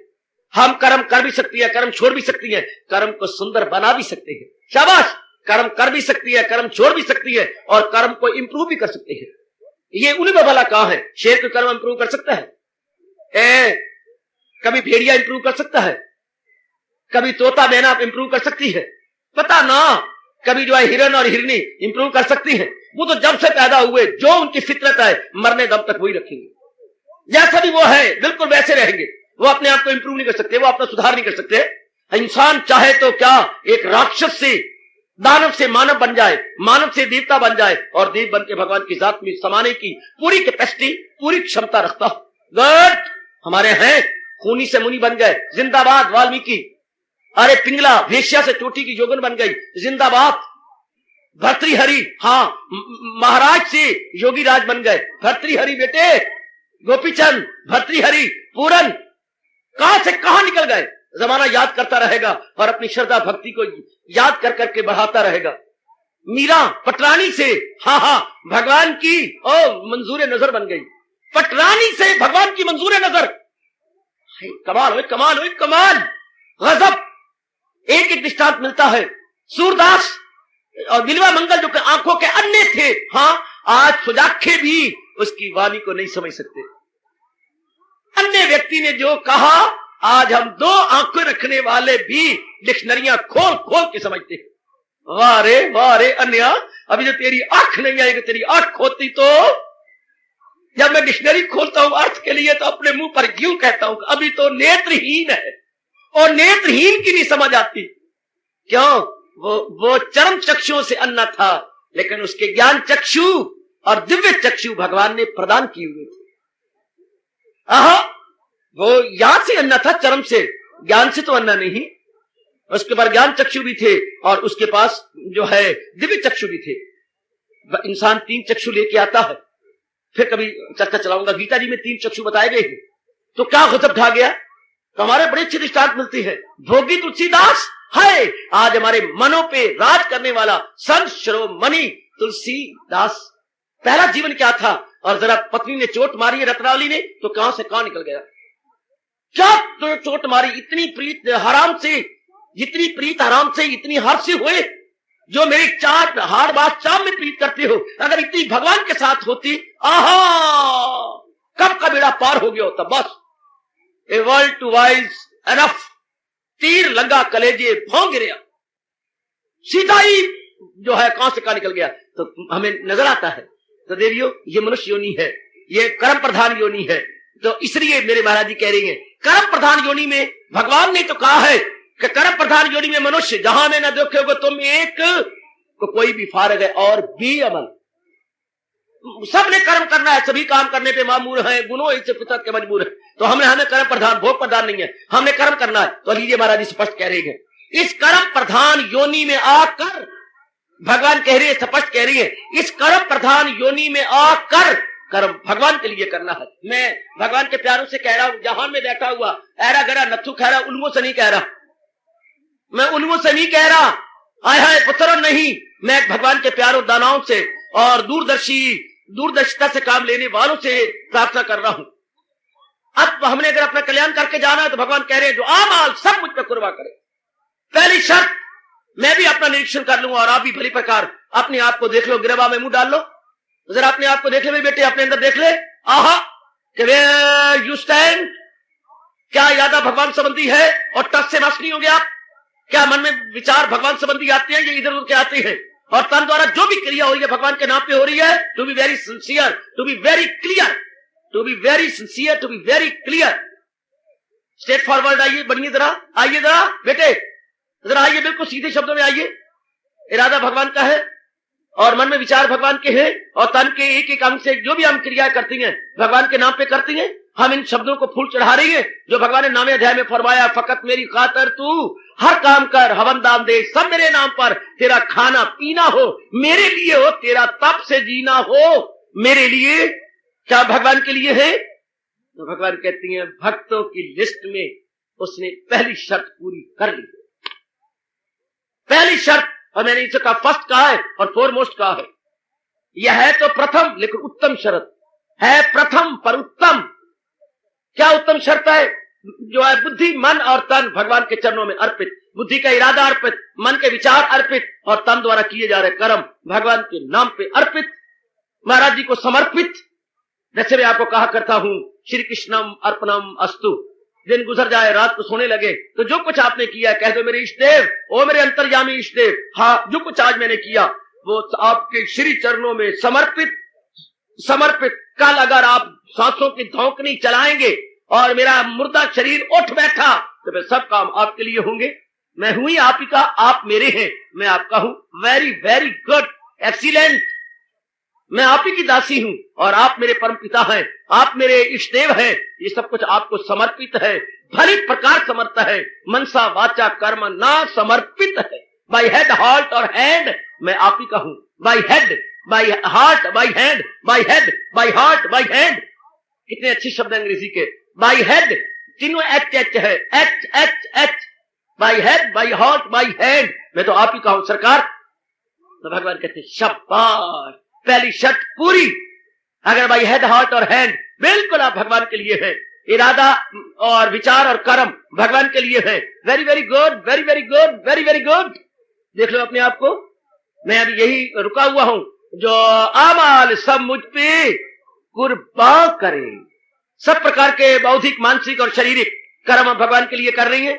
हम कर्म कर भी सकती है, कर्म छोड़ भी सकती है, कर्म को सुंदर बना भी सकते हैं। शाबाश! कर्म कर भी सकती है, कर्म छोड़ भी सकती है, और कर्म को इंप्रूव भी कर सकते हैं। ये उन्हीं में भला कहां है? शेर को कर्म इंप्रूव कर सकता है? कभी भेड़िया इंप्रूव कर सकता है? कभी तोता मैना इंप्रूव कर सकती है? पता ना। कभी जो है हिरन और हिरनी इंप्रूव कर सकती है? वो तो जब से पैदा हुए जो उनकी फितरत है, मरने दम तक वही रखेंगे। जैसा भी वो है बिल्कुल वैसे रहेंगे। वो अपने आप को इंप्रूव नहीं कर सकते, वो अपना सुधार नहीं कर सकते। इंसान चाहे तो क्या एक राक्षस से, दानव से मानव बन जाए, मानव से देवता बन जाए, और देव बन के भगवान की जात में समाने की पूरी कैपेसिटी, पूरी क्षमता रखता। गुड! हमारे हैं खूनी से मुनि बन गए, जिंदाबाद वाल्मीकि। अरे पिंगला वेश्या से चोटी की जोगन बन गई, जिंदाबाद। भर्तृहरि, हाँ महाराज से योगी राज बन गए। भर्तृहरि बेटे, गोपीचंद, भर्तृहरि, पूरन, कहां से कहां निकल गए। जमाना याद करता रहेगा और अपनी श्रद्धा भक्ति को याद कर करके बढ़ाता रहेगा। मीरा पटरानी से, हाँ भगवान की मंजूर नजर बन गई। पटरानी से भगवान की मंजूर नजर। कमाल हो, कमाल हो, कमाल, गजब। एक एक दृष्टांत मिलता है। सूरदास और बिलवा मंगल जो कि आंखों के अन्य थे, हाँ आज सुजाखे भी उसकी वाणी को नहीं समझ सकते। अन्य व्यक्ति ने जो कहा, आज हम दो आंखें रखने वाले भी डिक्शनरियां खोल खोल के समझते हैं। वाह रे अन्य, अभी जो तेरी आंख नहीं आएगी, तेरी आंख खोती तो जब मैं डिक्शनरी खोलता हूं अर्थ के लिए, तो अपने मुंह पर क्यों कहता हूं अभी तो नेत्रहीन है, और नेत्रहीन की नहीं समझ आती। क्यों? वो चरम चक्षुओं से अन्ना था, लेकिन उसके ज्ञान चक्षु और दिव्य चक्षु भगवान ने प्रदान किए हुए थे। वो यहां से अन्ना था, चरम से, ज्ञान से तो अन्ना नहीं। उसके पास ज्ञान चक्षु भी थे, और उसके पास जो है दिव्य चक्षु भी थे। इंसान तीन चक्षु लेके आता है। फिर कभी चर्चा चलाऊंगा, गीता जी में तीन चक्षु बताए गए हैं, तो क्या गजब ढा गया। तो हमारे बड़े अच्छे दृष्टांत मिलती है। भोगी तुलसीदास है आज हमारे मनों पे राज करने वाला संत शिरोमणि तुलसीदास। पहला जीवन क्या था? और जरा पत्नी ने चोट मारी है रत्नावली ने, तो कहां से कहां निकल गया। क्या तो चोट मारी, इतनी प्रीत हराम से, जितनी प्रीत हराम से इतनी हर्ष से हुए, जो मेरी चाट हाड़ बात चाप में प्रीत करते हो, अगर इतनी भगवान के साथ होती, आहा कब का बेड़ा पार हो गया होता। बस a world to wise enough, तीर लगा कलेजे भौं गिरा, सीधा ही जो है कहां से कहां निकल गया। तो हमें नजर आता है, तो देवियों ये मनुष्य योनि है, ये कर्म प्रधान योनि है। तो इसलिए मेरे महाराज जी कह रही हैं, कर्म प्रधान योनि में भगवान ने तो कहा है कि कर्म प्रधान योनि में मनुष्य जहां में न देखोगे तुम एक तो कोई भी फारग है और भी अमल, सबने कर्म करना है, सभी काम करने पे मामूर है, गुनों इससे फितरत के मजबूर है। तो हमें कर्म प्रधान भोग प्रधान नहीं है, हमने कर्म करना है। तो लीजिए महाराज जी स्पष्ट कह रहे हैं, इस कर्म प्रधान योनि में आकर भगवान कह रही है, स्पष्ट कह रही है, इस कर्म प्रधान योनि में आकर कर्म भगवान के लिए करना है। मैं भगवान के प्यारों से कह रहा हूं, जहां में बैठा हुआ ऐरा गरा नथु खैरा उल्मों से नहीं कह रहा, मैं उल्मों से नहीं कह रहा, आय हाय पुत्र नहीं, मैं भगवान के प्यारों दानाओं से और दूरदर्शिता से काम लेने वालों से प्रार्थना कर रहा हूं। अब हमने अगर अपना कल्याण करके जाना है तो भगवान कह रहे हैं जो आमाल सब मुझ पर कुर्बा करे। पहली शर्त, मैं भी अपना निरीक्षण कर लूंगा और आप भी भली प्रकार अपने आप को देख लो, गिरवा में मुंह डाल लो, जरा अपने आप को देख ले बेटे, अपने अंदर देख ले, आहा कि वेयर यू स्टैंड, क्या इरादा भगवान संबंधी है और टच से मस नहीं हो गया? क्या मन में विचार भगवान संबंधी आते हैं, ये इधर उधर के आते हैं? और तन द्वारा जो भी क्रिया हो रही है भगवान के नाम पे हो रही है। To be very sincere, to be very clear, to be very sincere, to be very clear, straightforward आइए, बढ़िए जरा, आइए जरा बेटे, जरा आइए, बिल्कुल सीधे शब्दों में आइए। इरादा भगवान का है और मन में विचार भगवान के हैं और तन के एक एक अंग से जो भी हम क्रियाएं करती हैं भगवान के नाम पे करती हैं। हम इन शब्दों को फूल चढ़ा रही है जो भगवान ने नामे अध्याय में फरमाया, फकत मेरी खातर तू हर काम कर, हवन दान दे, सब मेरे नाम पर, तेरा खाना पीना हो मेरे लिए हो, तेरा तप से जीना हो मेरे लिए। क्या भगवान के लिए है? तो भगवान कहती हैं भक्तों की लिस्ट में उसने पहली शर्त पूरी कर ली। पहली शर्त, और मैंने इसे कहा फर्स्ट कहा है और फोरमोस्ट कहा है, यह है तो प्रथम लेकिन उत्तम शर्त है, प्रथम पर उत्तम। क्या उत्तम शर्त है? जो है बुद्धि मन और तन भगवान के चरणों में अर्पित, बुद्धि का इरादा अर्पित, मन के विचार अर्पित और तन द्वारा किए जा रहे कर्म भगवान के नाम पे अर्पित, महाराज जी को समर्पित। जैसे मैं आपको कहा करता हूं, श्री कृष्णम अर्पणम अस्तु। दिन गुजर जाए, रात को सोने लगे तो जो कुछ आपने किया कह दो मेरे इष्ट देव, ओ मेरे अंतर्यामी इष्ट देव, हाँ जो कुछ आज मैंने किया वो आपके श्री चरणों में समर्पित समर्पित। कल अगर आप सांसों की धौंकनी चलाएंगे और मेरा मुर्दा शरीर उठ बैठा तो फिर सब काम आपके लिए होंगे। मैं हूं ही आप ही का, आप मेरे हैं, मैं आपका हूं। वेरी वेरी गुड, एक्सीलेंट, मैं आप ही की दासी हूं और आप मेरे परम पिता हैं, आप मेरे इष्ट देव हैं। ये सब कुछ आपको समर्पित है, भली प्रकार समर्थ है, मनसा वाचा कर्म ना समर्पित है। बाय हेड हार्ट और हैंड मैं आप ही का हूं। Bye head, by heart, by hand, bye head, by heart, by hand. कितने अच्छे शब्द अंग्रेजी के। बाय हेड, तीनों एच एच है, H H H, bye head, by heart, by hand, मैं तो आप ही का हूं सरकार। तो भगवान कहते शाबाश, पहली शर्त पूरी। अगर बाय हेड हार्ट और हैंड बिल्कुल आप भगवान के लिए हैं, इरादा और विचार और कर्म भगवान के लिए है, very very good, very very good, very very good. देख लो अपने आप को, मैं अभी यही रुका हुआ हूं, जो आमाल सब मुझ पे कुर्बान करे। सब प्रकार के बौद्धिक, मानसिक और शारीरिक कर्म भगवान के लिए कर रही है।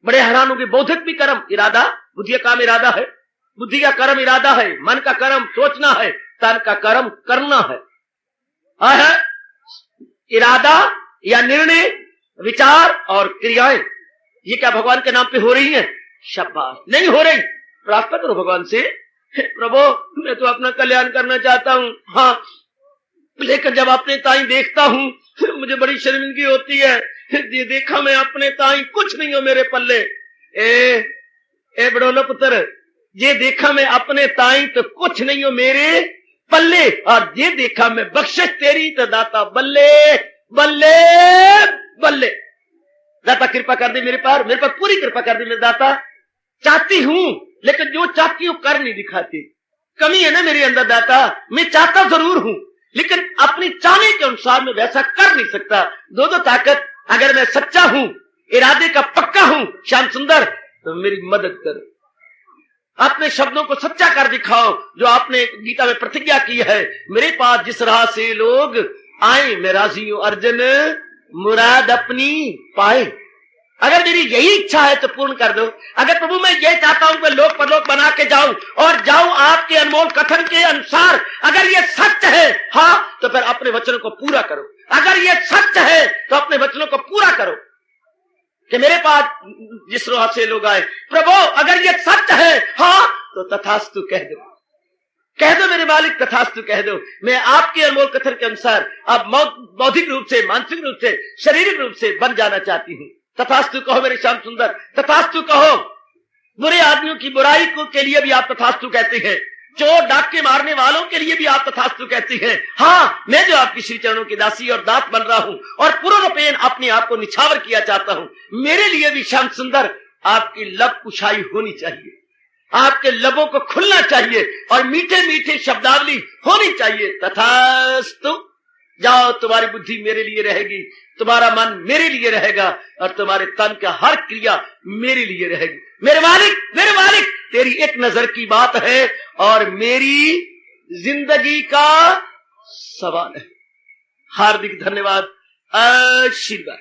बड़े हैरान होंगे, बौद्धिक भी कर्म इरादा, बुद्धि का काम इरादा है, बुद्धि का कर्म इरादा है, मन का कर्म सोचना है, तन का कर्म करना है। इरादा या निर्णय, विचार और क्रियाएं ये क्या भगवान के नाम पे हो रही हैं? शाबाश। नहीं हो रही, प्रार्थना करो भगवान से, प्रभु मैं तो अपना कल्याण करना चाहता हूं, हाँ, लेकिन जब अपने ताई देखता हूं मुझे बड़ी शर्मिंदगी होती है। ये देखा मैं अपने ताई कुछ नहीं हो मेरे पल्ले। ए बड़ोलो पुत्र, ये देखा मैं अपने ताई तो कुछ नहीं हो मेरे पल्ले, और ये देखा मैं बख्शिश तेरी तो दाता बल्ले बल्ले बल्ले। दाता कृपा कर दे मेरे पर पूरी कृपा कर दे मेरे दाता। चाहती हूं लेकिन जो चाहती हूं कर नहीं दिखाती, कमी है ना मेरे अंदर दाता। मैं चाहता जरूर हूं लेकिन अपनी चाहने के अनुसार मैं वैसा कर नहीं सकता। दो ताकत अगर मैं सच्चा हूं, इरादे का पक्का हूं श्याम सुंदर, तो मेरी मदद करो। अपने शब्दों को सच्चा कर दिखाओ, जो आपने गीता में प्रतिज्ञा की है, मेरे पास जिस राह से लोग आए मैं राजी हूं अर्जुन, मुराद अपनी पाए। अगर मेरी यही इच्छा है तो पूर्ण कर दो। अगर प्रभु मैं ये चाहता हूं कि लोक परलोक बना के जाऊं और जाऊं आपके अनमोल कथन के अनुसार, अगर ये सच है हाँ, तो फिर अपने वचनों को पूरा करो। अगर ये सच है तो अपने वचनों को पूरा करो कि मेरे पास जिस राह से लोग आए। प्रभु अगर ये सच है हाँ, तो तथास्तु कह दो, कह दो मेरे मालिक, तथास्तु कह दो। मैं आपके अनमोल कथन के अनुसार अब बौद्धिक रूप से, मानसिक रूप से, शारीरिक रूप से बन जाना चाहती हूं। तथास्तु कहो मेरे श्याम सुंदर, तथास्तु कहो। बुरे आदमियों की बुराई को के लिए भी आप तथास्तु कहते हैं, चोर डाके मारने वालों के लिए भी आप तथास्तु कहते हैं। हाँ, मैं जो आपकी श्री चरणों की दासी और दास बन रहा हूं और पूर्णपेन अपने आप को निछावर किया चाहता हूं, मेरे लिए भी श्याम सुंदर आपकी लब कुशाई होनी चाहिए, आपके लबों को खुलना चाहिए और मीठे मीठे शब्दावली होनी चाहिए। तथास्तु। जाओ, तुम्हारी बुद्धि मेरे लिए रहेगी, तुम्हारा मन मेरे लिए रहेगा और तुम्हारे तन का हर क्रिया मेरे लिए रहेगी। मेरे मालिक तेरी एक नजर की बात है और मेरी जिंदगी का सवाल है। हार्दिक धन्यवाद, आशीर्वाद।